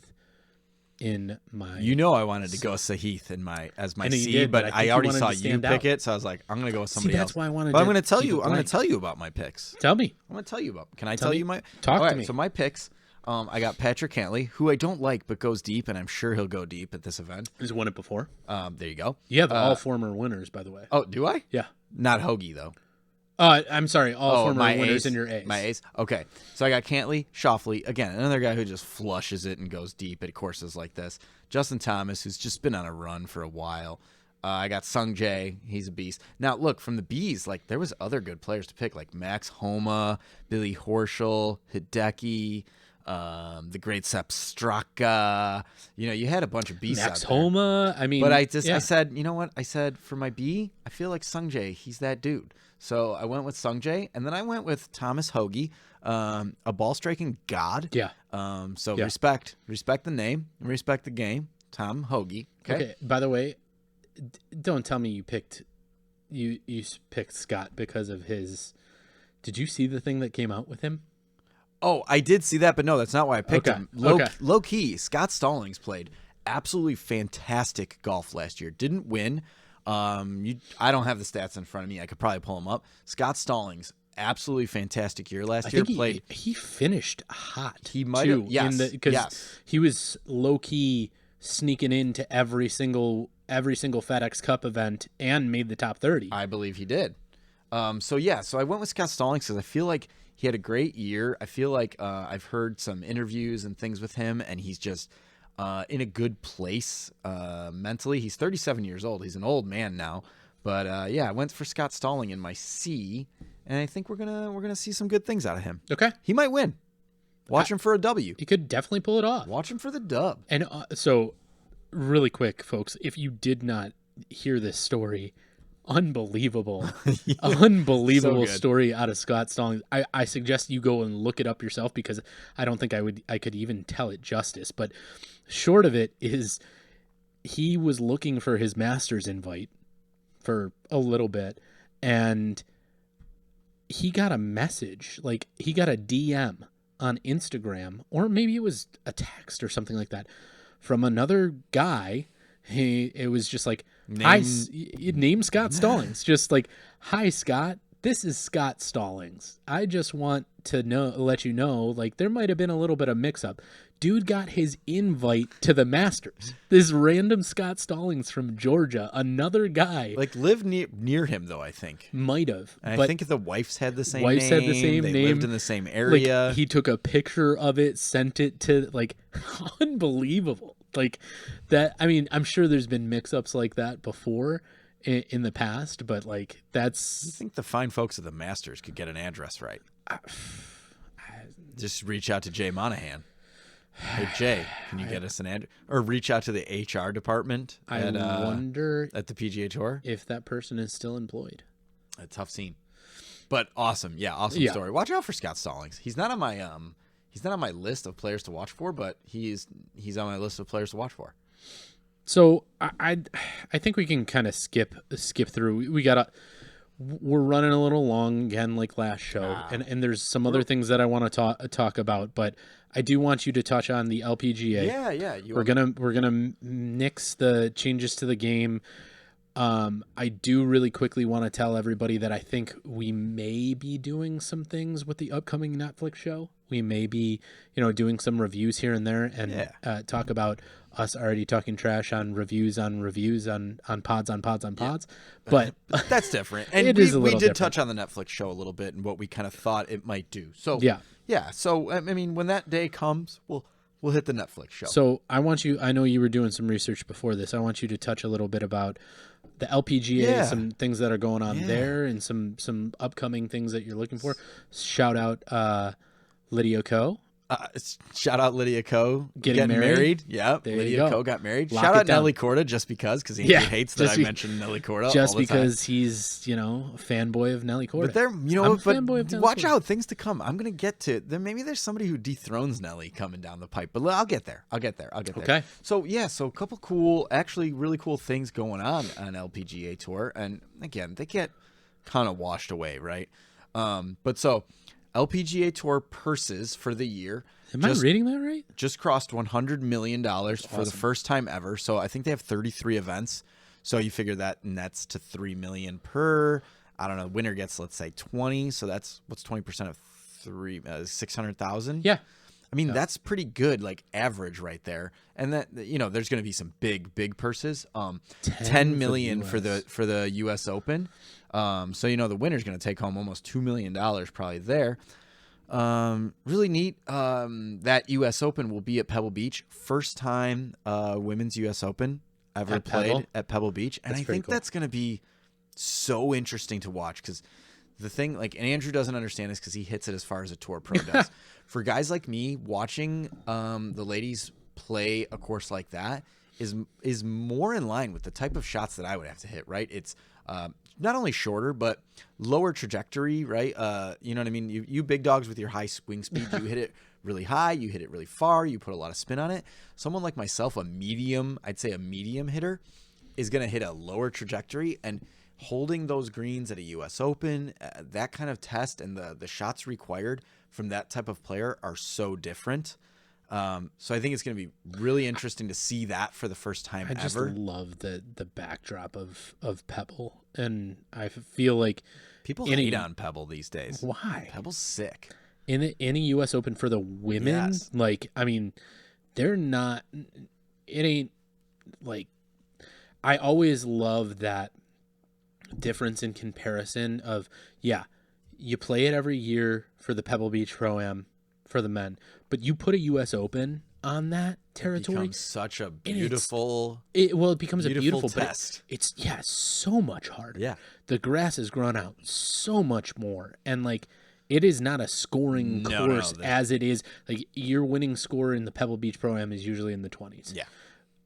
in my. You know I wanted to go Sahith as my I know you C, did, but but I I think you already wanted saw to you stand pick out. it, so I was like, I'm gonna go with somebody that's else. why I wanted But I'm to gonna tell keep you. it I'm gonna blank. tell you about my picks. Tell me. I'm gonna tell you about. Can I tell me. you my? Talk All to right, me. So my picks. I got Patrick Cantley, who I don't like, but goes deep, and I'm sure he'll go deep at this event. He's won it before. There you go. You have all former winners, by the way. Oh, do I? Yeah. Not Hoagie though. I'm sorry, all former my winners A's, in your A's. My A's. Okay. So I got Cantley, Schauffele, again, another guy who just flushes it and goes deep at courses like this. Justin Thomas, who's just been on a run for a while. I got Sung Jae. He's a beast. Now, look, from the B's, like there was other good players to pick, like Max Homa, Billy Horschel, Hideki, the great Sepp Straka. You know, you had a bunch of B's Max out there. Homa. I mean, But I yeah. said, you know what? I said for my B, I feel like Sung Jae. He's that dude. So I went with Sung Jae, and then I went with Thomas Hoagie, a ball striking god. Yeah. So Yeah. respect the name, and respect the game. Tom Hoagie. Okay. By the way, don't tell me you picked Scott because of his. Did you see the thing that came out with him? Oh, I did see that, but no, that's not why I picked Okay. him. Okay. Low key, Scott Stallings played absolutely fantastic golf last year. Didn't win. I don't have the stats in front of me. I could probably pull them up. Scott Stallings, absolutely fantastic year last I year. think he finished hot. He might have, yes, because he was low key sneaking into every single FedEx Cup event and made the top 30. I believe he did. So I went with Scott Stallings because I feel like he had a great year. I feel like I've heard some interviews and things with him, and he's just in a good place mentally. He's 37 years old. He's an old man now. But I went for Scott Stallings in my C, and I think we're gonna see some good things out of him. Okay, he might win. Watch him for a W. He could definitely pull it off. Watch him for the dub. And so, really quick, folks, if you did not hear this story, unbelievable, unbelievable So story out of Scott Stallings. I suggest you go and look it up yourself because I don't think I could even tell it justice. But short of it is, he was looking for his master's invite for a little bit, and he got a message, like he got a DM on Instagram, or maybe it was a text or something like that, from another guy. It was just like, name Scott Stallings. Just like, hi, Scott. This is Scott Stallings. I just want to let you know, like, there might have been a little bit of mix-up. Dude got his invite to the Masters. This random Scott Stallings from Georgia, another guy. Like, live near him, though, I think. Might have. And I think the wife's had the same wife's name. Had the same they name. lived in the same area. Like, he took a picture of it, sent it to, like, unbelievable. Like, that, I mean, I'm sure there's been mix-ups like that before in the past, but, like, that's... I think the fine folks at the Masters could get an address right. Just reach out to Jay Monahan. Hey, Jay, can you get us an address? Or reach out to the HR department I wonder at the PGA Tour. If that person is still employed. A tough scene. But awesome. Yeah, awesome story. Watch out for Scott Stallings. He's not on my list of players to watch for, but he's on my list of players to watch for. So I think we can kind of skip through. We're running a little long again, like last show, and there's some other things that I want to talk about, but I do want you to touch on the LPGA. Yeah. We're gonna nix the changes to the game. I do really quickly want to tell everybody that I think we may be doing some things with the upcoming Netflix show. We may be, doing some reviews here and there, and talk about us already talking trash on reviews on pods. But that's different. And we did touch on the Netflix show a little bit and what we kind of thought it might do. So yeah. So I mean, when that day comes, we'll hit the Netflix show. So I know you were doing some research before this. I want you to touch a little bit about the LPGA, some things that are going on there, and some upcoming things that you're looking for. Shout out Lydia Ko. Shout out Lydia Ko getting married. Yeah, Lydia Ko got married. Lock shout out down. Nelly Korda just because Andrew hates that I mentioned Nelly Korda just all the because time. He's a fanboy of Nelly Korda. But watch out, things to come. I'm gonna get to there. Maybe there's somebody who dethrones Nelly coming down the pipe, but I'll get there. Okay. So a couple really cool things going on LPGA Tour, and again they get kind of washed away, right? But LPGA Tour purses for the year. Am I reading that right? Just crossed $100 million for the first time ever. So I think they have 33 events. So you figure that nets to $3 million per. I don't know. Winner gets, let's say, 20. So that's what's 20% of 600,000. Yeah. I mean, that's pretty good, like average right there. And that, there's going to be some big purses. 10 million for the US Open. So the winner's going to take home almost $2 million probably there. Really neat. That US Open will be at Pebble Beach. First time women's US Open ever played at Pebble Beach. And I think that's going to be so interesting to watch because the thing, like, and Andrew doesn't understand this because he hits it as far as a tour pro does. For guys like me, watching the ladies play a course like that is more in line with the type of shots that I would have to hit, right? It's not only shorter, but lower trajectory, right? You know what I mean? You big dogs with your high swing speed, you hit it really high, you hit it really far, you put a lot of spin on it. Someone like myself, I'd say a medium hitter, is going to hit a lower trajectory, and holding those greens at a U.S. Open, that kind of test and the shots required from that type of player are so different. So I think it's going to be really interesting to see that for the first time I just ever. love the backdrop of Pebble, and I feel like People hate on Pebble these days. Why? Pebble's sick. In a U.S. Open for the women, Yes. like, I mean, they're not. It ain't like. I always love that difference in comparison of, yeah, you play it every year for the Pebble Beach Pro-Am for the men, but you put a U.S. Open on that territory. It becomes such a beautiful. It becomes a beautiful test. But it's so much harder. Yeah. The grass is grown out so much more, and like it is not a scoring course as it is. Like your winning score in the Pebble Beach Pro-Am is usually in the 20s. Yeah.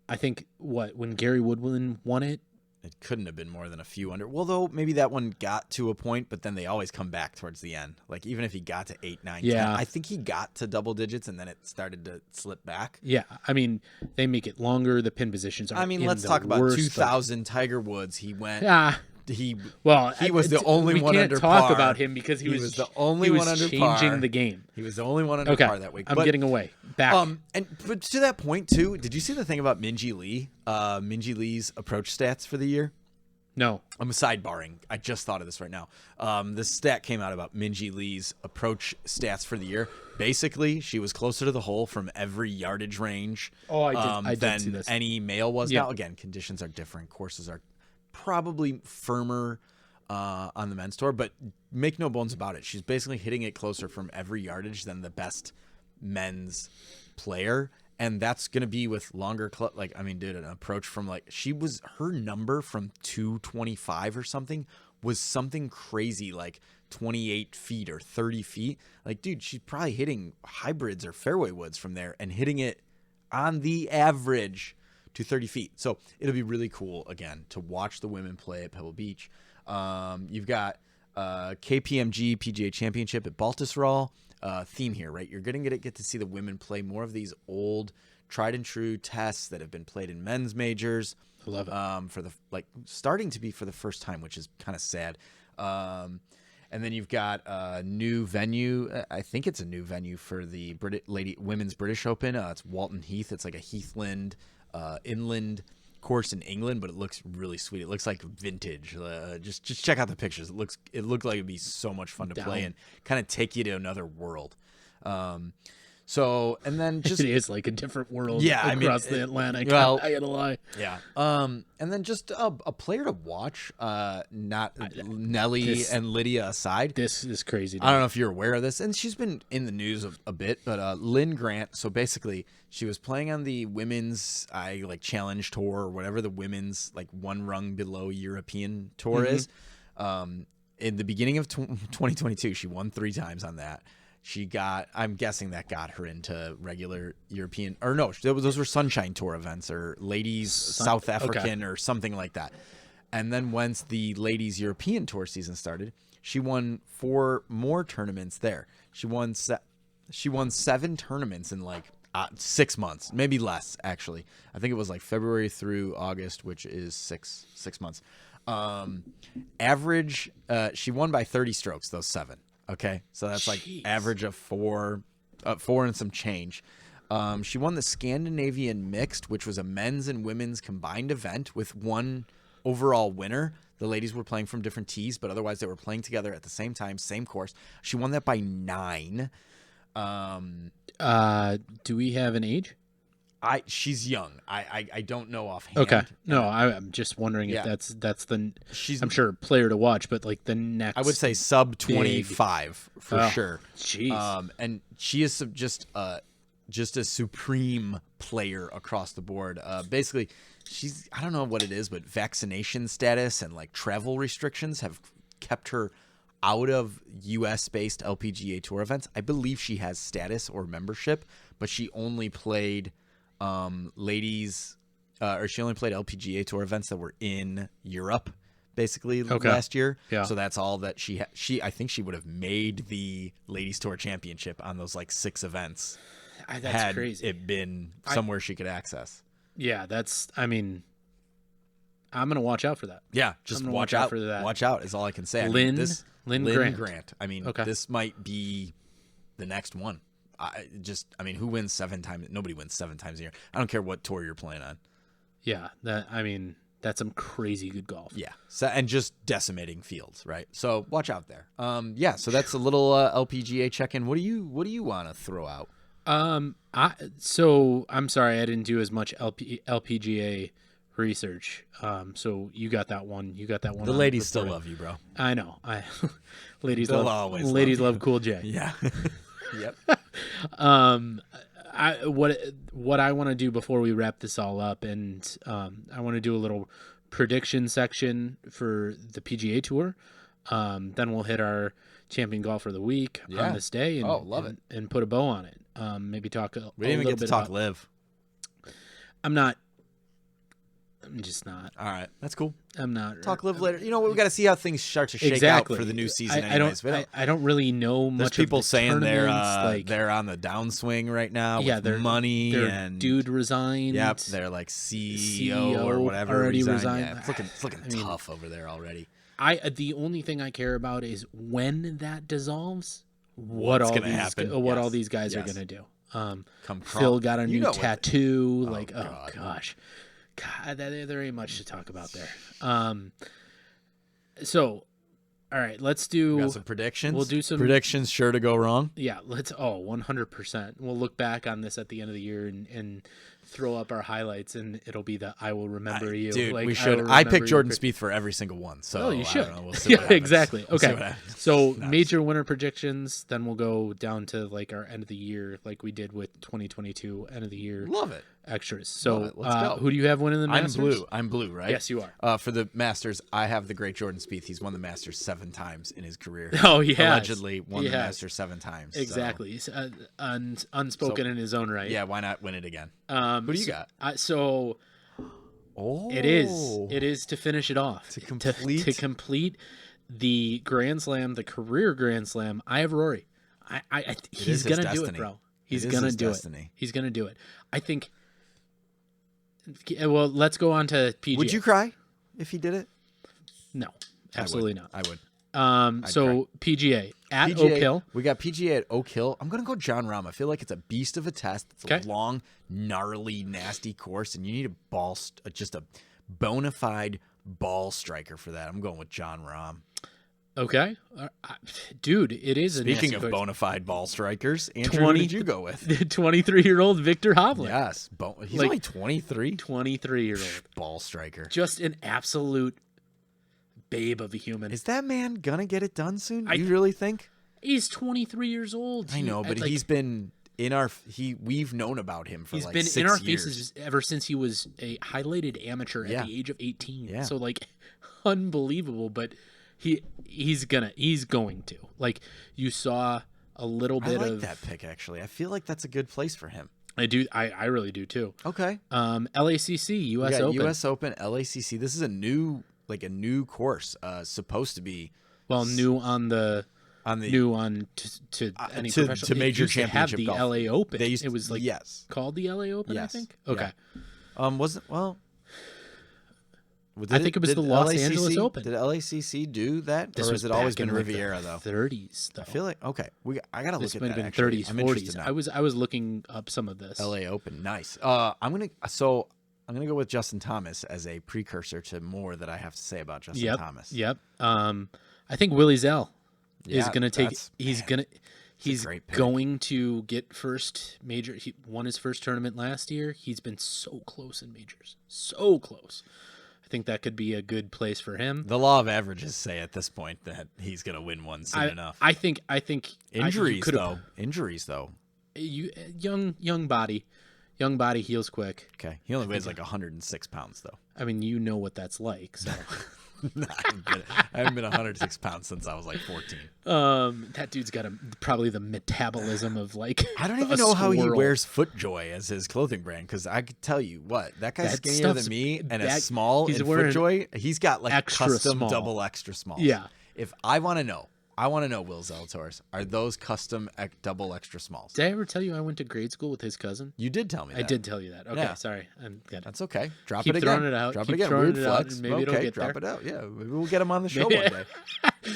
I think when Gary Woodland won it. It couldn't have been more than a few under. Well, though, maybe that one got to a point, but then they always come back towards the end. Like, even if he got to 8, 9, 10, I think he got to double digits, and then it started to slip back. Yeah, I mean, they make it longer. The pin positions are let's talk about 2000 Tiger Woods. He went... He was the only one under par. We can't talk about him because he was the only one under par. Changing the game. He was the only one under par that week. I'm getting away. Back. But to that point, too, did you see the thing about Minjee Lee? Minjee Lee's approach stats for the year? No. I'm sidebarring. I just thought of this right now. This stat came out about Minjee Lee's approach stats for the year. Basically, she was closer to the hole from every yardage range I did see than this. any male was. Now, again, conditions are different. Courses are probably firmer on the men's tour, but make no bones about it. She's basically hitting it closer from every yardage than the best men's player. And that's going to be with longer, an approach from her number from 225 or something was something crazy, like 28 feet or 30 feet. Like, dude, she's probably hitting hybrids or fairway woods from there and hitting it on the average to 30 feet. So it'll be really cool, again, to watch the women play at Pebble Beach. You've got KPMG PGA Championship at Baltusrol. Theme here, right? You're going to get to see the women play more of these old tried and true tests that have been played in men's majors. I love it. For the starting to be for the first time, which is kind of sad. And then you've got a new venue. I think it's a new venue for the women's British Open. It's Walton Heath. It's like a heathland inland course in England, but it looks really sweet. It looks like vintage. Just check out the pictures. It looked like it'd be so much fun to play and kind of take you to another world. And then just it is like a different world across the Atlantic. I gotta lie. Yeah. And then just a player to watch, not Nelly and Lydia aside. This is crazy. I don't know if you're aware of this, and she's been in the news a bit, but Lynn Grant. So basically, she was playing on the women's challenge tour or whatever the women's one rung below European tour is. In the beginning of 2022, she won 3 times on that. I'm guessing that got her into regular European, or no, those were Sunshine Tour events or ladies South African or something like that. And then once the ladies European Tour season started, she won 4 more tournaments there. She won 7 tournaments in 6 months, maybe less actually. I think it was February through August, which is six months. Average, she won by 30 strokes, those 7. Okay, so that's average of 4 and some change. She won the Scandinavian Mixed, which was a men's and women's combined event with one overall winner. The ladies were playing from different tees, but otherwise they were playing together at the same time, same course. She won that by 9. Do we have an age? She's young. I don't know offhand. Okay. No, I'm just wondering if that's the. I'm sure player to watch, but the next. I would say sub 25 for sure. Jeez. And she is just a supreme player across the board. Basically, I don't know what it is, but vaccination status and travel restrictions have kept her out of U.S.-based LPGA Tour events. I believe she has status or membership, but she only played. Ladies, or she only played LPGA Tour events that were in Europe, basically last year. Yeah. So that's all that she I think she would have made the Ladies Tour Championship on those 6 events. That's had crazy. It been somewhere she could access. Yeah, I'm gonna watch out for that. Yeah, just watch out for that. Watch out is all I can say. Lynn Grant. This might be the next one. I mean, who wins 7 times? Nobody wins 7 times a year. I don't care what tour you're playing on. Yeah, that's some crazy good golf. Yeah, so, and just decimating fields, right? So watch out there. Yeah, so that's a little LPGA check-in. What do you want to throw out? So I'm sorry I didn't do as much LPGA research. So you got that one. The ladies still love you, bro. I know. Ladies They'll love always ladies love love Cool J. Yeah. Yep. What I want to do before we wrap this all up, and I want to do a little prediction section for the PGA Tour. Then we'll hit our champion golfer of the week on this day, and love it, and put a bow on it. Maybe talk. We didn't even get to talk live. I'm just not. All right, that's cool. I'm not. Talk live later. You know what? We got to see how things start to shake out for the new season. I don't really know much. There's people of the saying they're on the downswing right now. Yeah, with money and dude resigned. Yep, they're like CEO or whatever already resigned. Yeah, it's looking tough over there already. The only thing I care about is when that dissolves. What all these guys are gonna do. Phil got a new tattoo. Gosh. God, there ain't much to talk about there. So, all right, let's do... We got some predictions? We'll do some... Predictions sure to go wrong? Yeah, 100%. We'll look back on this at the end of the year and throw up our highlights, and it'll be the I will remember you. Dude, we should. I picked Jordan Spieth for every single one, so you should. I don't know. We'll see what happens. Exactly. Okay, so major winner predictions, then we'll go down to our end of the year, like we did with 2022 end of the year. Love it. Extras. So let's go. Who do you have winning the Masters? I'm blue, right? Yes, you are. For the Masters, I have the great Jordan Spieth. He's won the Masters 7 times in his career. Oh, yeah. Allegedly won the Masters 7 times. Exactly. He's unspoken in his own right. Yeah, why not win it again? Who do you got? It is to finish it off. To complete the Grand Slam, the career Grand Slam. I have Rory. He's going to do it, bro. He's going to do it. He's going to do it. I think... Well, let's go on to PGA. Would you cry if he did it? No, absolutely not. I would. So PGA at Oak Hill. We got PGA at Oak Hill. I'm gonna go John Rahm. I feel like it's a beast of a test. It's a long, gnarly, nasty course, and you need just a bona fide ball striker for that. I'm going with John Rahm. Okay, dude, it is. Speaking of bona fide ball strikers, Andrew, who did you go with? 23-year-old Victor Hovland. Yes, he's only 23. 23-year-old ball striker. Just an absolute babe of a human. Is that man gonna get it done soon? You really think? He's 23 years old. I know, but he's been in our. We've known about him for 6 years. He's been in our faces ever since he was a highlighted amateur at the age of 18. Yeah. So unbelievable, but. He's going to. You saw a little bit of... I like that pick, actually. I feel like that's a good place for him. I do. I really do, too. Okay. LACC, U.S. Open. U.S. Open, LACC. This is a new course, supposed to be... Well, new on to any professional... To major championship golf. Have the LA Open. It was called the LA Open, yes. I think? Okay. Yeah. I think it was the Los Angeles Open. Did LACC do that, or has it always been Riviera though? 30s, though. I feel like I gotta this look at that. This might have been 30s, 40s. I was looking up some of this. LA Open, nice. I'm gonna go with Justin Thomas as a precursor to more that I have to say about Justin Thomas. Yep. I think Willie Zell is gonna take. He's going to get first major. He won his first tournament last year. He's been so close in majors, so close. I think that could be a good place for him. The law of averages say at this point that he's going to win one soon enough. I think injuries though. Young body heals quick. Okay, he only weighs 106 pounds though. I mean, you know what that's like. So. I haven't been 106 pounds since I was 14. That dude's got probably the metabolism of I don't even know how he wears FootJoy as his clothing brand, because I could tell you what, that guy's skinnier than me and is small in FootJoy. He's got custom small. Double extra small. Yeah. If I want to know, Will Zalatoris, are those custom double extra smalls? Did I ever tell you I went to grade school with his cousin? You did tell me that. I did tell you that. Okay, sorry. I'm good. That's okay. Drop Keep it again. Throwing it out. Drop Keep it again. Throwing Weird it flex. Out, maybe it'll get drop there. it out. Yeah, maybe we'll get him on the show one day.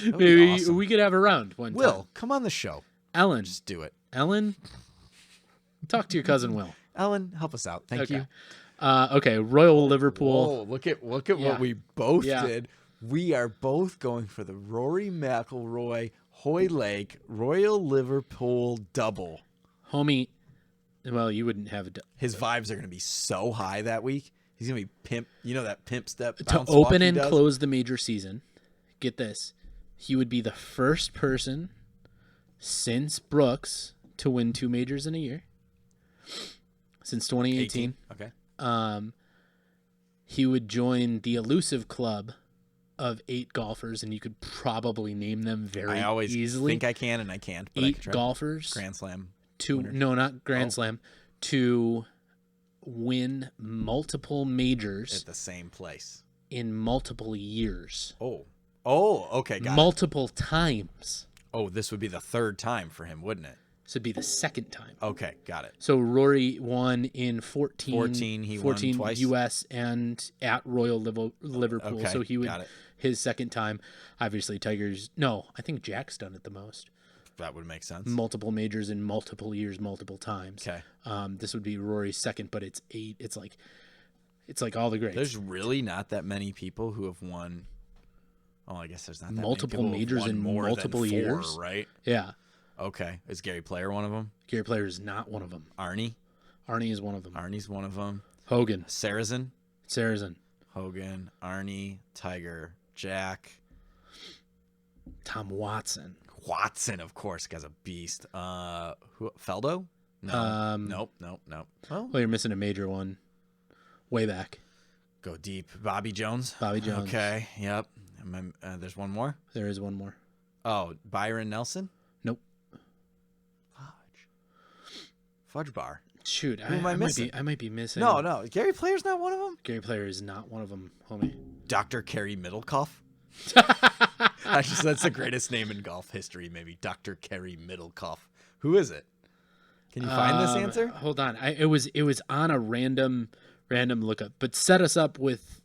Maybe awesome. we could have a round one time. Will, come on the show. Ellen. Just do it. Ellen, Talk to your cousin Will. Ellen, help us out. Thank you. Okay, Royal Liverpool. Oh, look at Yeah. what we both Yeah. did. We are both going for the Rory McIlroy Hoylake Royal Liverpool double. Homie, well, you wouldn't have His vibes are going to be so high that week. He's going to be pimp. You know that pimp step to bounce walk open he and does? close the major season. Get this. He would be the first person since Brooks to win 2 majors in a year. Since 2018. 18. Okay. He would join the elusive club of 8 golfers, and you could probably name them very I always easily. think I can, and I can't. But I 8 can try. golfers Grand Slam. no, not Grand Slam, to win multiple majors At the same place. in multiple years. Oh, okay, got it. Multiple times. Oh, this would be the 3rd time for him, wouldn't it? This would be the 2nd time. Okay, got it. So Rory won in 14. 14, he won twice. U.S. and at Royal Liverpool. Okay, So he would got it. his 2nd time. Obviously, Tiger's no. I think Jack's done it the most. That would make sense. Multiple majors in multiple years, multiple times. Okay. This would be Rory's 2nd, but it's 8. It's like all the greats. There's really not that many people who have won. Oh, I guess there's not that Multiple many people majors who've in won more than multiple 4, years. right? Yeah. Okay. Is Gary Player one of them? Gary Player is not one of them. Arnie? Arnie is one of them. Arnie's one of them. Hogan. Saracen? Saracen. Hogan, Arnie, Tiger, Jack. Tom Watson. Watson, of course, guy's a beast. Feldo? No. Nope. Well, Well, you're missing a major one. Way back. go deep. Bobby Jones? Bobby Jones. Okay, yep. There's one more? There is one more. Oh, Byron Nelson? Nope. Fudge Bar. Shoot, Who am I missing? I might be missing. No. Gary Player's not one of them? Gary Player is not one of them, homie. Dr. Kerry Middlecoff? Actually, that's the greatest name in golf history, maybe. Dr. Kerry Middlecoff. Who is it? Can you find this answer? Hold on. It was on a random lookup, but set us up with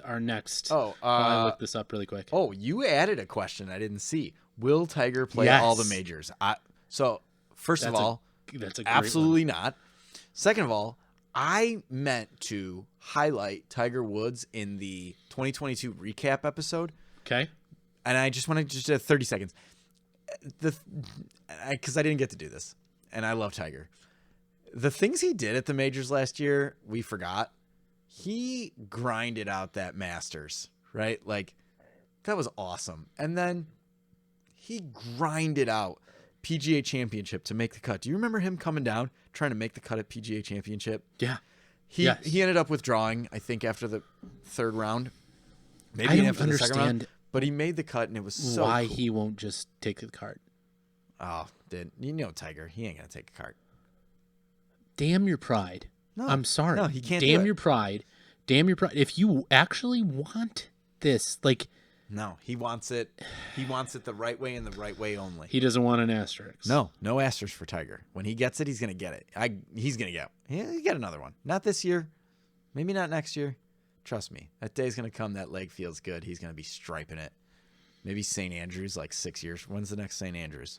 our next. Oh, while I look this up really quick. Oh, you added a question I didn't see. Will Tiger play Yes. all the majors? First of all, that's a great absolutely not. Second of all, I meant to highlight Tiger Woods in the 2022 recap episode, one. Okay. and I just want to just 30 seconds. Because I didn't get to do this, and I love Tiger. The things he did at the majors last year, we forgot. He grinded out that Masters, right? Like, that was awesome. And then he grinded out PGA Championship to make the cut. Do you remember him coming down trying to make the cut at PGA Championship? Yeah. He Yes. he ended up withdrawing, I think, after the 3rd round. Maybe I don't after the second round. understand But he made the cut, and it was so why cool. he won't just take the cart. Oh, you know Tiger. He ain't going to take a cart. Damn your pride. No. I'm sorry. No, he can't do Damn it. your pride. Damn your pride. If you actually want this, like, No, he wants it. He wants it the right way and the right way only. he doesn't want an asterisk. No asterisk for Tiger. When he gets it, he's gonna get it. He's gonna get another one. Not this year, maybe not next year. Trust me, that day's gonna come. That leg feels good. He's gonna be striping it. Maybe St. Andrews, like 6 years. When's the next St. Andrews?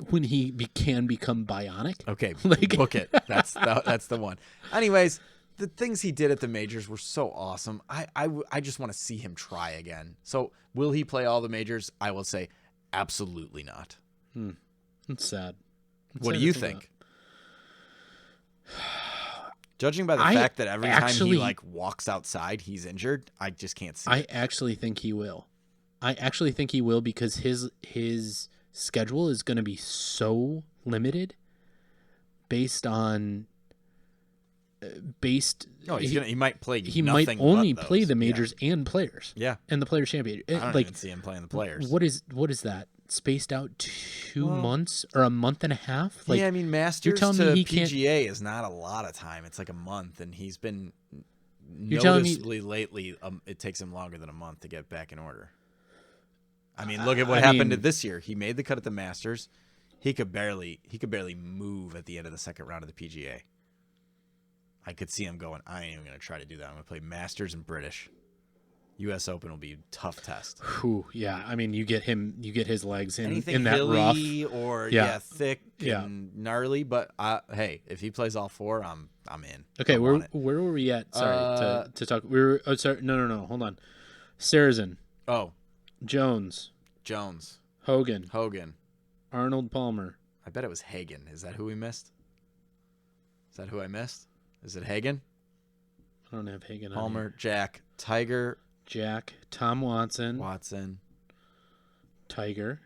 When he can become bionic. Okay, Like- book it. That's the one. Anyways, the things he did at the majors were so awesome. I just want to see him try again. So will he play all the majors? I will say absolutely not. It's sad. It's What sad do you to think? about. Judging by the I fact that every time actually- he walks outside, he's injured, I just can't see. I actually think he will. I actually think he will because his schedule is going to be so limited based on No, he might play. he might nothing only but play those. the majors and players. Yeah. And the players championship. I don't Like, even see him playing the players. what is that? Spaced out 2 months or a month and a half? Like, yeah, I mean, Masters telling to me he can't- PGA is not a lot of time. It's like a month, and he's been You're telling me- noticeably lately. It takes him longer than a month to get back in order. I mean, look at what I happened mean- this year. He made the cut at the Masters. He could barely move at the end of the second round of the PGA. I could see him going, I ain't even going to try to do that. I'm going to play Masters and British. U.S. Open will be a tough test. Whew, yeah. I mean, you get his legs Anything in that rough. hilly or thick and gnarly, but hey, if he plays all four, I'm in. Okay, where were we at? Sorry to talk. We were sorry. No. Hold on. Sarazen. Oh, Jones. Hogan. Arnold Palmer. I bet it was Hagen. Is that who we missed? Is that who I missed? Is it Hagen? I don't have Hagen on Palmer, here. Jack, Tiger. Tom Watson. Tiger.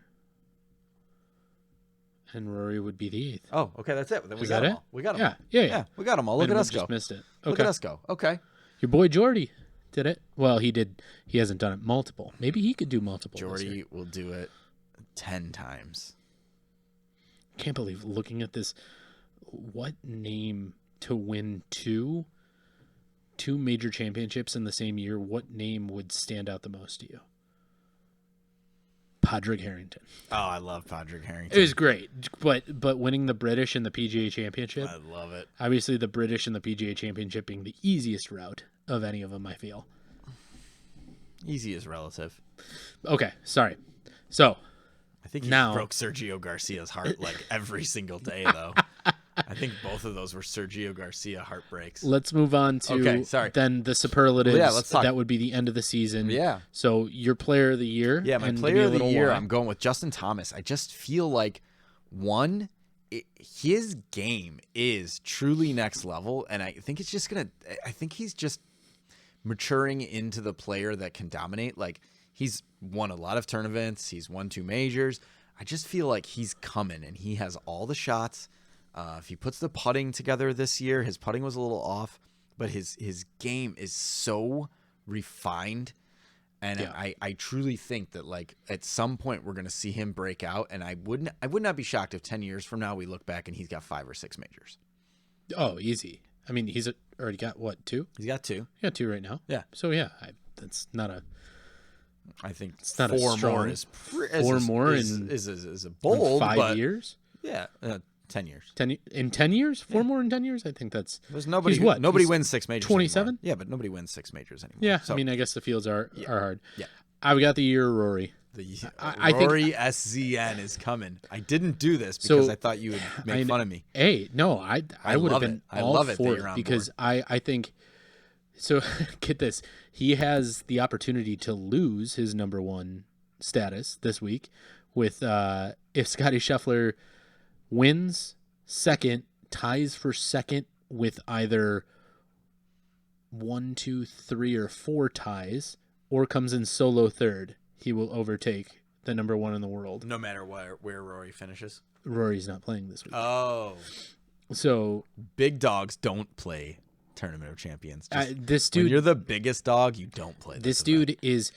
And Rory would be the 8th. Oh, okay, that's it. Then we Is got that them it? all. We got them. Yeah. We got them all. Look at us go. Just missed it. Okay. Look at us go. Okay. Your boy Jordy did it. Well, he did. He hasn't done it multiple. Maybe he could do multiple. Jordy will do it 10 times. Can't believe looking at this. What name to win two major championships in the same year? What name would stand out the most to you? Padraig Harrington. Oh, I love Padraig Harrington. It was great, but winning the British and the PGA Championship. I love it. Obviously, the British and the PGA Championship being the easiest route of any of them, I feel. Easy is relative. Okay, sorry. So, I think he now broke Sergio Garcia's heart like every single day, though. I think both of those were Sergio Garcia heartbreaks. Let's move on to then the superlatives. Well, yeah, let's talk. That would be the end of the season. Yeah. So your player of the year. Yeah, my player of the year, I'm going with Justin Thomas. I just feel like, his game is truly next level, and I think it's just I think he's just maturing into the player that can dominate. Like, he's won a lot of tournaments. He's won 2 majors. I just feel like he's coming, and he has all the shots. If he puts the putting together this year, his putting was a little off, but his game is so refined. And yeah. I truly think that, like, at some point we're going to see him break out. And I would not be shocked if 10 years from now we look back and he's got 5 or 6 majors. Oh, easy. I mean, he's already got what, 2? He's got 2. He got 2 right now. Yeah. So yeah, that's not a. I think it's not 4 a strong, more is a bold, 5 years. Yeah. 10 years. 10 years? 4 more in 10 years? I think that's. There's nobody. He's what? Nobody He's wins 6 majors. 27? Yeah, but nobody wins 6 majors anymore. Yeah, so, I mean, I guess the fields are hard. Yeah. I've got the year Rory. Rory SZN is coming. I didn't do this because I thought you would make fun of me. Hey, no, I would have been all for it because I think. So get this, he has the opportunity to lose his number 1 status this week with if Scotty Scheffler wins second, ties for second with either 1, 2, 3, or 4 ties, or comes in solo third, he will overtake the number 1 in the world. No matter where Rory finishes. Rory's not playing this week. Oh, so big dogs don't play Tournament of Champions. This dude, when you're the biggest dog, you don't play. This dude is.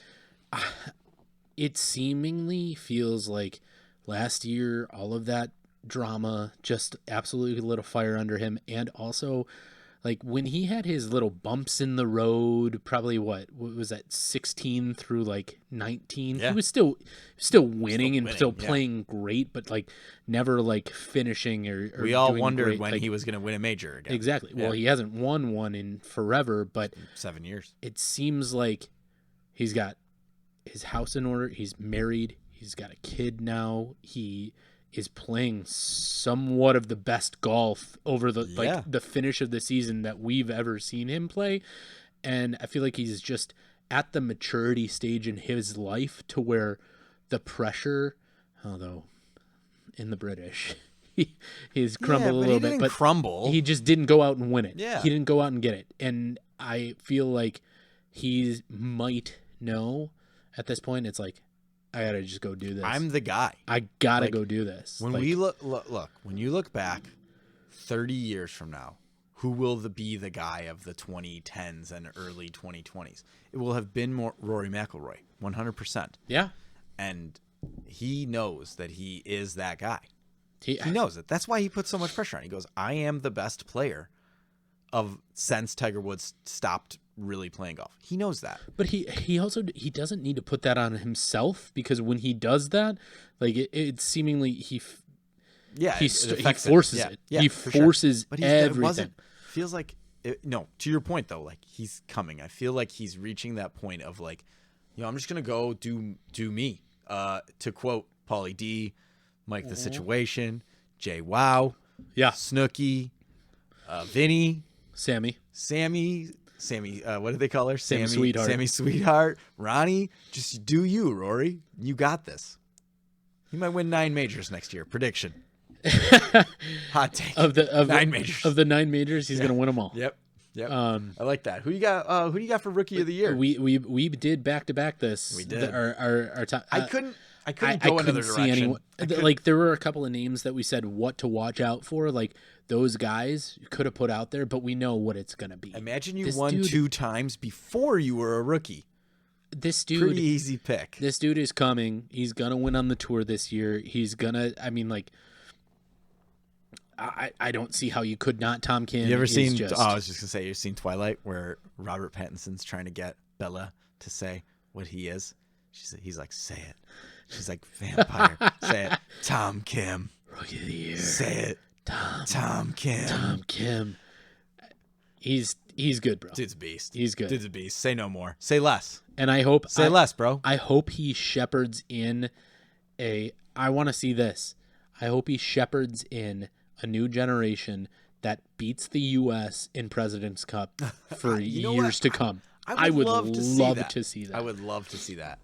It seemingly feels like last year all of that drama just absolutely lit a fire under him, and also like when he had his little bumps in the road, probably what was that, 16 through like 19, he was still winning and still playing great, but like never like finishing or we all doing wondered great, when like, he was going to win a major again. Exactly. Well, he hasn't won one in forever, but 7 years. It seems like he's got his house in order, he's married, he's got a kid now, he is playing somewhat of the best golf over the finish of the season that we've ever seen him play. And I feel like he's just at the maturity stage in his life to where the pressure, although in the British, he's crumbled a little bit, but he just didn't go out and win it. Yeah. He didn't go out and get it. And I feel like he might know at this point, it's like, I gotta just go do this. I'm the guy. I gotta go do this. When we look, when you look back 30 years from now, who will be the guy of the 2010s and early 2020s? It will have been more Rory McIlroy, 100%. Yeah. And he knows that he is that guy. He knows it. That's why he puts so much pressure on. He goes, I am the best player since Tiger Woods stopped really playing golf. He knows that. But he also doesn't need to put that on himself, because when he does that, like it seemingly he forces it. Yeah, He forces but everything. feels like no, to your point though, like he's coming. I feel like he's reaching that point of like, I'm just gonna go do me. To quote Pauly D, Mike the Situation, Jay Wow, Snooki, Vinny, Sammy. What do they call her? Sammy Sweetheart. Sammy Sweetheart. Ronnie, just do you, Rory. You got this. You might win 9 majors next year. Prediction. Hot take. Of 9 majors. Of the 9 majors, he's gonna win them all. Yep. I like that. Who you got? Who do you got for rookie of the year? We did back to back this. We did. Our top. I couldn't go another direction. See anyone. Like there were a couple of names that we said what to watch out for. Like those guys could have put out there, but we know what it's gonna be. Imagine you won 2 times before you were a rookie. This dude, pretty easy pick. This dude is coming. He's gonna win on the tour this year. He's gonna. I mean, like. I don't see how you could not. Tom Kim. You ever seen? I was just gonna say, you've seen Twilight, where Robert Pattinson's trying to get Bella to say what he is. He's like, say it. She's like, vampire. Say it. Tom Kim. Rookie of the year. Say it. Tom Kim. Tom Kim. He's good, bro. Dude's a beast. He's good. Dude's a beast. Say no more. Say less. And I hope say less, bro. I hope he shepherds in I want to see this. I hope he shepherds in a new generation that beats the U.S. in President's Cup for years to come. I would love to see that. I would love to see that.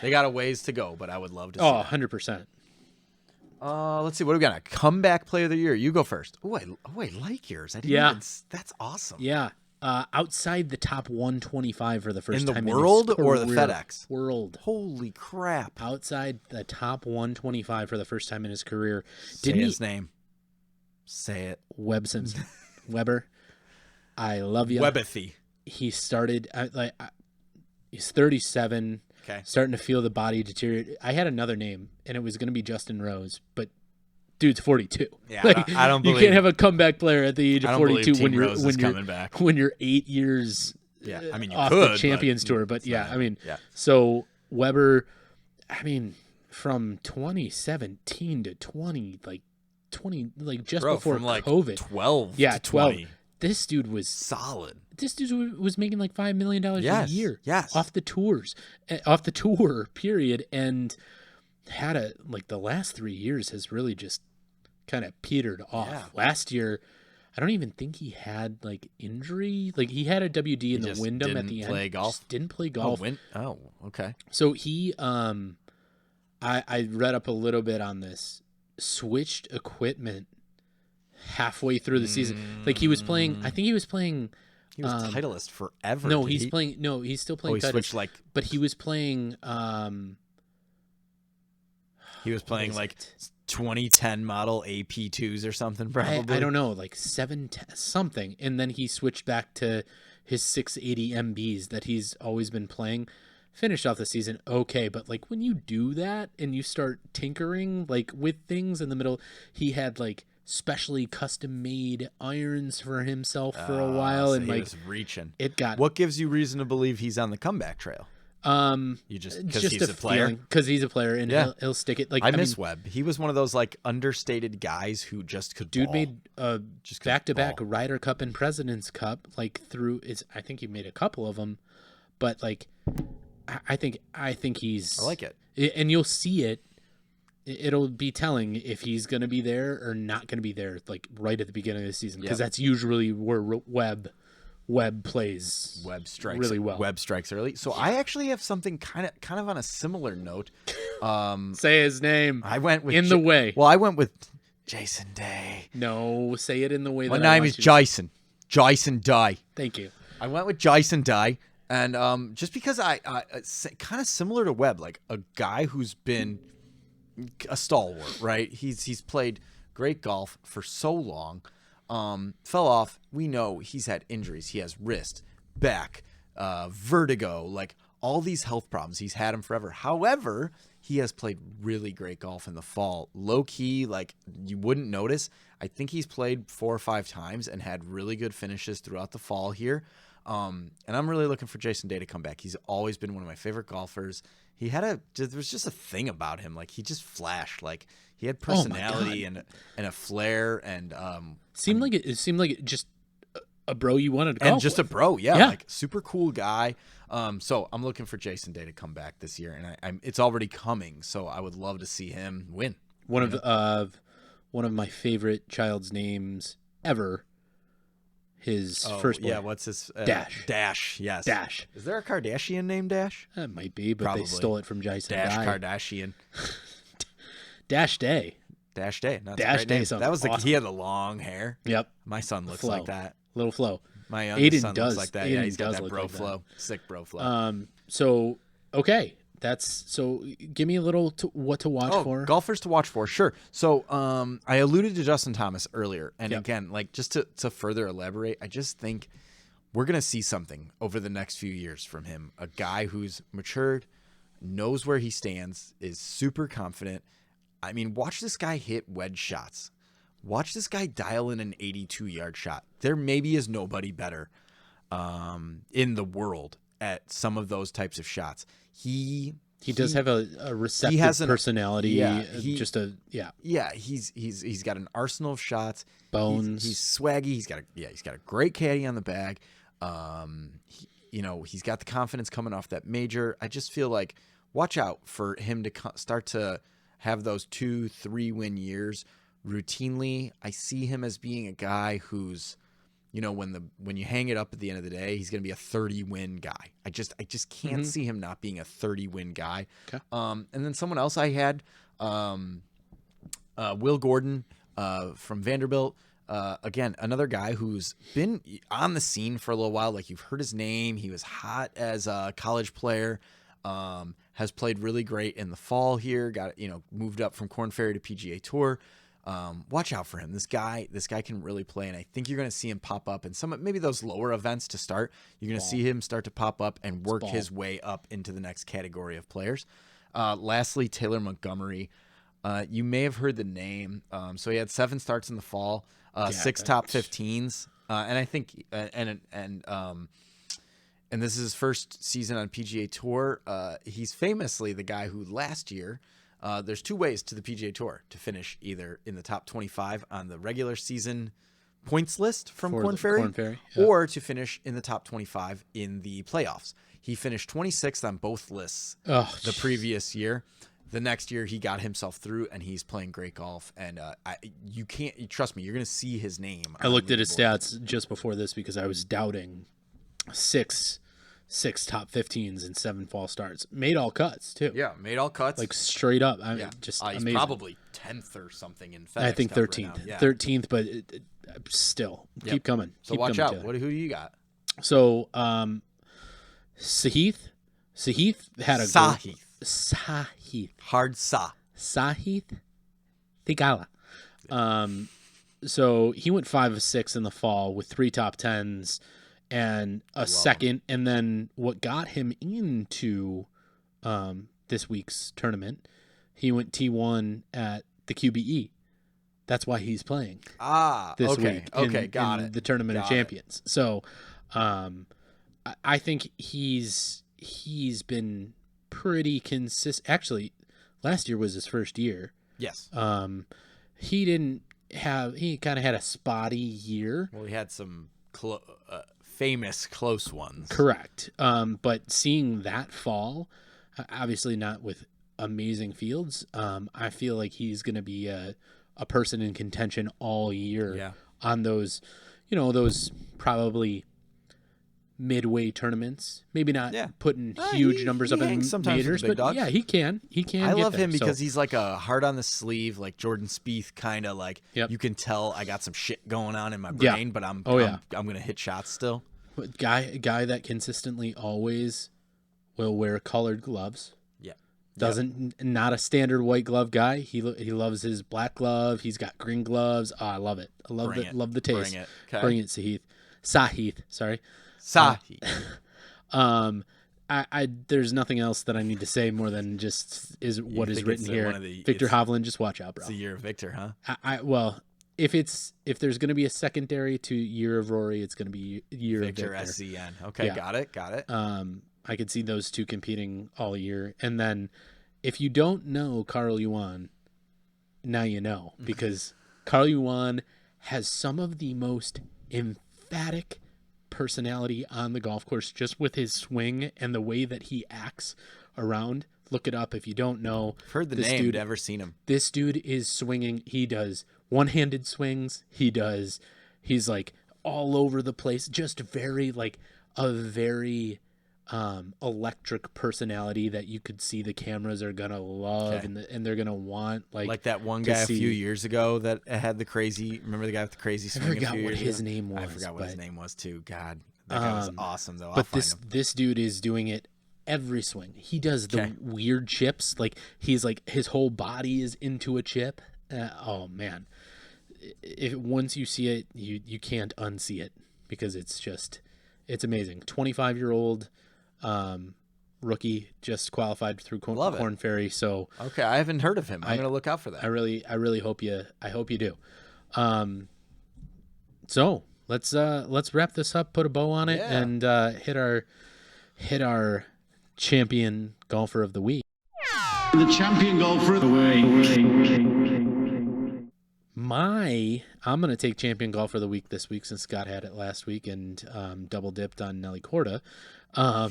They got a ways to go, but I would love to see that. 100%. Let's see. What do we got? A comeback player of the year. You go first. I like yours. That's awesome. Yeah. Outside the top 125 for the first time in the world or the FedEx? World. Holy crap. Outside the top 125 for the first time in his career. Say his name. Say it. Webson. Weber. I love you. Webethy. He started he's 37. Okay. Starting to feel the body deteriorate. I had another name and it was going to be Justin Rose, but dude's 42. Yeah, I don't believe you can't have a comeback player at the age of 42 when you're 8 years you off could, the Champions Tour, but so Weber, from 2017 to 20 just before from COVID, 12 to 12. 20. This dude was solid. This dude was making like $5 million a year. Yes. Off the tour period, and had the last 3 years has really just kind of petered off. Yeah. Last year, I don't even think he had injury. He had a WD in the Wyndham at the end. Didn't play golf. Oh, okay. So he, I read up a little bit on this. Switched equipment halfway through the season. He was playing. I think he was playing. He was Titleist forever. No, he's playing. No, he's still playing. He Titleist, switched but he was playing. He was playing 2010 model AP2s or something. Probably. I don't know, 710 something, and then he switched back to his 680 MBs that he's always been playing. Finished off the season okay, but when you do that and you start tinkering with things in the middle, he had specially custom made irons for himself for a while, so and he was reaching. It got. What gives you reason to believe he's on the comeback trail? You just because he's a player. Because he's a player, and he'll stick it. I miss Webb. He was one of those understated guys who just could. Dude ball. made back-to-back Ryder Cup and President's Cup through. I think he made a couple of them, but I think he's. I like it, and you'll see it. It'll be telling if he's going to be there or not going to be there, right at the beginning of the season, because that's usually where Webb plays. Webb strikes really well. Webb strikes early. So I actually have something kind of on a similar note. Say his name. I went with the way. Well, I went with Jason Day. No, say it in the way. My name is Jason. Jason Day. Thank you. I went with Jason Day, and just because I kind of similar to Webb, a guy who's been a stalwart, right? He's played great golf for so long. Fell off. We know he's had injuries. He has wrist, back, vertigo, all these health problems. He's had them forever. However, he has played really great golf in the fall. Low key, you wouldn't notice. I think he's played 4 or 5 times and had really good finishes throughout the fall here. And I'm really looking for Jason Day to come back. He's always been one of my favorite golfers. There was just a thing about him. He just flashed. He had personality and a flair, and seemed like it just a bro you wanted to golf and just with. a bro, yeah, Yeah. like super cool guy. So I'm looking for Jason Day to come back this year, and I'm it's already coming. So I would love to see him win. One of my favorite child's names ever. His first boy. Yeah, what's his Dash. Dash, yes. Dash. Is there a Kardashian named Dash? That might be, but Probably. they stole it from Jason Dash Day. Kardashian. Dash Day. Dash Day. No, that's a Dash great Day name. sounds That was awesome. he had the long hair. Yep. My son looks Flow. like that. Little flow. My youngest Aiden son does. looks like that. Aiden Yeah, he's got does that look bro like that. flow. Sick bro flow. So okay, so give me a little what to watch for. Golfers to watch for, sure. So I alluded to Justin Thomas earlier, and Yep. again, like just to further elaborate, I just think we're gonna see something over the next few years from him. A guy who's matured, knows where he stands, is super confident. I mean, watch this guy hit wedge shots. Watch this guy dial in an 82-yard shot. There maybe is nobody better in the world at some of those types of shots. He does have a receptive personality. Yeah, he's got an arsenal of shots. Bones. He's swaggy. He's got a great caddy on the bag. He's got the confidence coming off that major. I just feel like watch out for him to start to have those 2-3 win years routinely. I see him as being a guy who's, when you hang it up at the end of the day, he's going to be a 30-win guy. I just can't see him not being a 30-win guy. Okay. And then someone else I had, Will Gordon from Vanderbilt. Again, another guy who's been on the scene for a little while. Like, you've heard his name. He was hot as a college player. Has played really great in the fall here. Got moved up from Korn Ferry to PGA Tour. Watch out for him. This guy can really play, and I think you're going to see him pop up in maybe those lower events to start. You're going to see him start to pop up and work his way up into the next category of players. Lastly, Taylor Montgomery. You may have heard the name. So he had 7 starts in the fall, 6 top 15s, and I think and this is his first season on PGA Tour. He's famously the guy who last year. There's 2 ways to the PGA Tour to finish, either in the top 25 on the regular season points list from Korn Ferry, or to finish in the top 25 in the playoffs. He finished 26th on both lists the previous year. The next year, he got himself through, and he's playing great golf. And you can't trust me. You're going to see his name. I looked at his stats just before this because I was doubting 6 top 15s and 7 fall starts. Made all cuts too. Yeah, made all cuts. Like straight up. He's amazing. probably 10th or something in FedEx I think Cup 13th. right now. 13th, but still keep coming. So keep watch coming, out. Taylor. Who do you got? So Sahith had a Sahith. Hard Sa. Sahith Thigala. So he went 5 of 6 in the fall with 3 top 10s and a second. And then what got him into this week's tournament, he went T1 at the QBE. That's why he's playing this week. Got it. The Tournament of Champions. So I think he's been pretty consistent. Actually, last year was his first year. Yes. He kind of had a spotty year. Well, he had some famous close ones. Correct. But seeing that fall, obviously not with amazing fields, I feel like he's going to be a person in contention all year on those, those probably midway tournaments. Maybe not putting huge numbers up in majors, but dogs. He can. I love him because he's like a heart on the sleeve, like Jordan Spieth kind of like. Yep. You can tell I got some shit going on in my brain, but I'm gonna hit shots still. Guy that consistently always will wear colored gloves. Not a standard white glove guy. He loves his black glove. He's got green gloves. Oh, I love it. I love love the taste. Bring it. Okay. Bring it, Sahith. Sorry. Sahith. There's nothing else that I need to say more than just is what is written here. Victor Hovland, just watch out, bro. It's the year of Victor, huh? Well, if there's going to be a secondary to year of Rory, it's going to be year Victor of Victor. SCN. Okay, Yeah. got it. I could see those two competing all year. And then if you don't know Carl Yuan, now you know, because Carl Yuan has some of the most emphatic personality on the golf course, just with his swing and the way that he acts around. Look it up if you don't know. I've heard the this name, dude, never seen him. This dude is swinging. He does one-handed swings. He's like all over the place. Just very like a very electric personality that you could see the cameras are gonna love and they're gonna want like that one guy a few years ago that had the crazy. Remember the guy with the crazy swing? I forgot what his name was. I forgot what his name was too. God, that guy was awesome though. But this dude is doing it every swing. He does the weird chips. Like he's like his whole body is into a chip. Oh man, once you see it, you can't unsee it because it's amazing. 25-year-old rookie, just qualified through Corn Ferry. So okay, I haven't heard of him. I'm gonna look out for that. I really hope you do. So let's wrap this up, put a bow on it, and hit our champion golfer of the week. The champion golfer of the week. I'm going to take champion golfer of the week this week since Scott had it last week and double dipped on Nelly Corda. You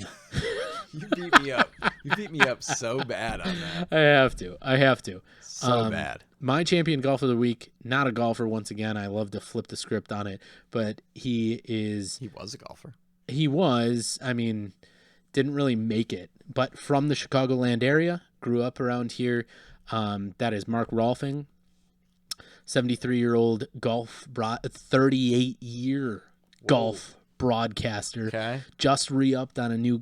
beat me up. You beat me up so bad on that. I have to. So bad. My champion golfer of the week, not a golfer once again. I love to flip the script on it, but he was a golfer. He was, didn't really make it, but from the Chicagoland area, grew up around here. That is Mark Rolfing, 73-year-old 38-year golf broadcaster. Okay. Just re-upped on a new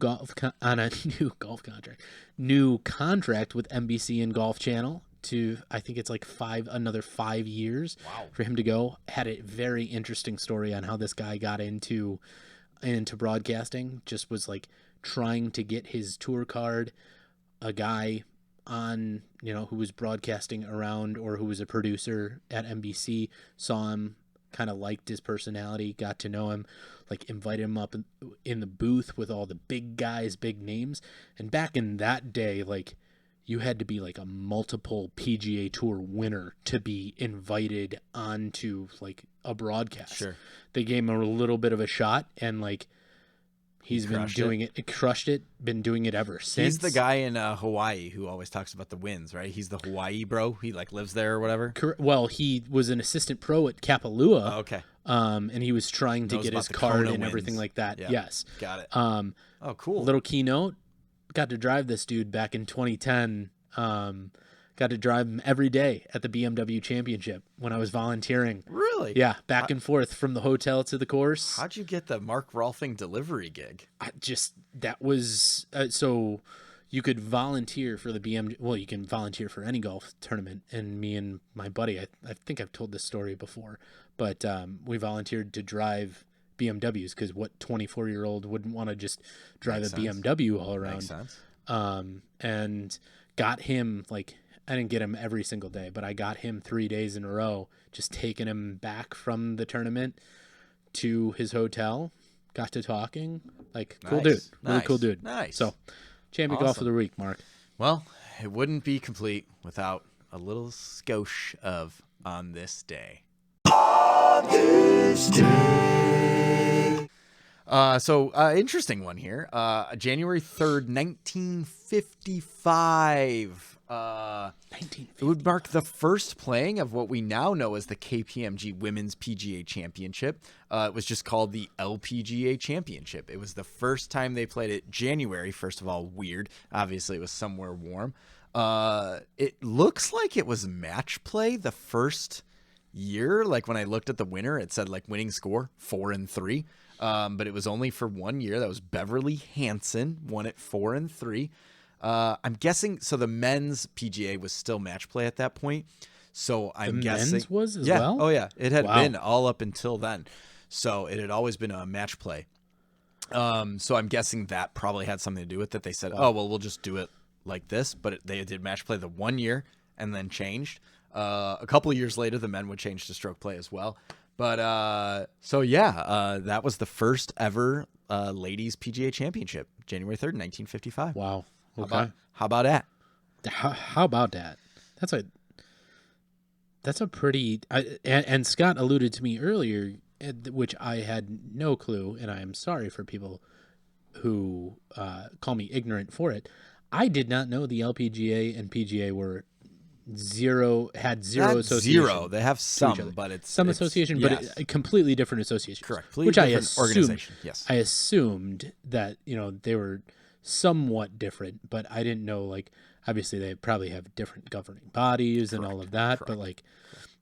contract with NBC and Golf Channel to, I think it's like another 5 years for him to go. Had a very interesting story on how this guy got into broadcasting. Just was like trying to get his tour card. A guy on, who was broadcasting around or who was a producer at NBC saw him, kind of liked his personality, got to know him, like invited him up in the booth with all the big guys, big names. And back in that day, like you had to be like a multiple PGA Tour winner to be invited onto like a broadcast. Sure. They gave him a little bit of a shot, and like he's been doing it. Crushed it. Been doing it ever since. He's the guy in Hawaii who always talks about the wins, right? He's the Hawaii bro. He like lives there or whatever. Well, he was an assistant pro at Kapalua. Oh, okay. And he was trying to get his card and everything like that. Yeah. Yes. Got it. Oh, cool. Little keynote. Got to drive this dude back in 2010. Got to drive him every day at the BMW Championship when I was volunteering. Really? Yeah, back and forth from the hotel to the course. How'd you get the Mark Rolfing delivery gig? So you could volunteer for the BMW. Well, you can volunteer for any golf tournament. And me and my buddy, I think I've told this story before, but we volunteered to drive BMWs because what 24-year-old wouldn't want to just drive a BMW all around? Makes sense. And got him like. I didn't get him every single day, but I got him 3 days in a row, just taking him back from the tournament to his hotel. Got to talking. Like, cool dude. Really cool dude. Nice. So, champion golf of the week, Mark. Well, it wouldn't be complete without a little skosh of On This Day. On This Day. Interesting one here. January 3rd, 1955. It would mark the first playing of what we now know as the KPMG Women's PGA Championship. It was just called the LPGA Championship. It was the first time they played it. January, first of all, weird. Obviously, it was somewhere warm. It looks like it was match play the first year. Like when I looked at the winner, it said like winning score 4-3. But it was only for 1 year. That was Beverly Hansen, won it 4-3. I'm guessing so. The men's PGA was still match play at that point, so I'm guessing men's was as well. Oh yeah, it had been all up until then, so it had always been a match play. So I'm guessing that probably had something to do with it. They said, "Oh well, we'll just do it like this," but they did match play the 1 year and then changed. A couple of years later, the men would change to stroke play as well. But that was the first ever ladies PGA Championship, January 3rd, 1955. Wow. Okay. How about that? How about that? That's a pretty. And Scott alluded to me earlier. which I had no clue, and I am sorry for people who call me ignorant for it. I did not know the LPGA and PGA were had zero Not association. zero. They have some, but it's some it's, association, yes. but a completely different association. Correct. Completely Which I different assumed, organization. Yes. I assumed that they were somewhat different, but I didn't know, like, obviously they probably have different governing bodies and all of that, but like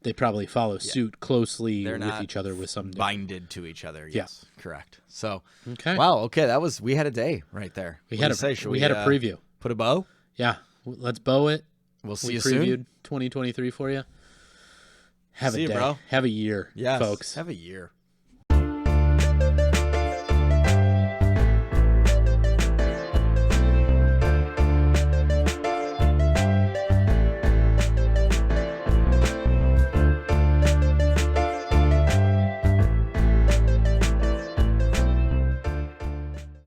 they probably follow suit closely They're with not each other with some binded to each other. Yes. Correct. So okay. Wow. Okay. We had a day right there. We had a preview. Put a bow. Yeah. Let's bow it. We'll see we you previewed soon. 2023 for you. Have See a day. you, bro. Have a year, yes. folks. Have a year.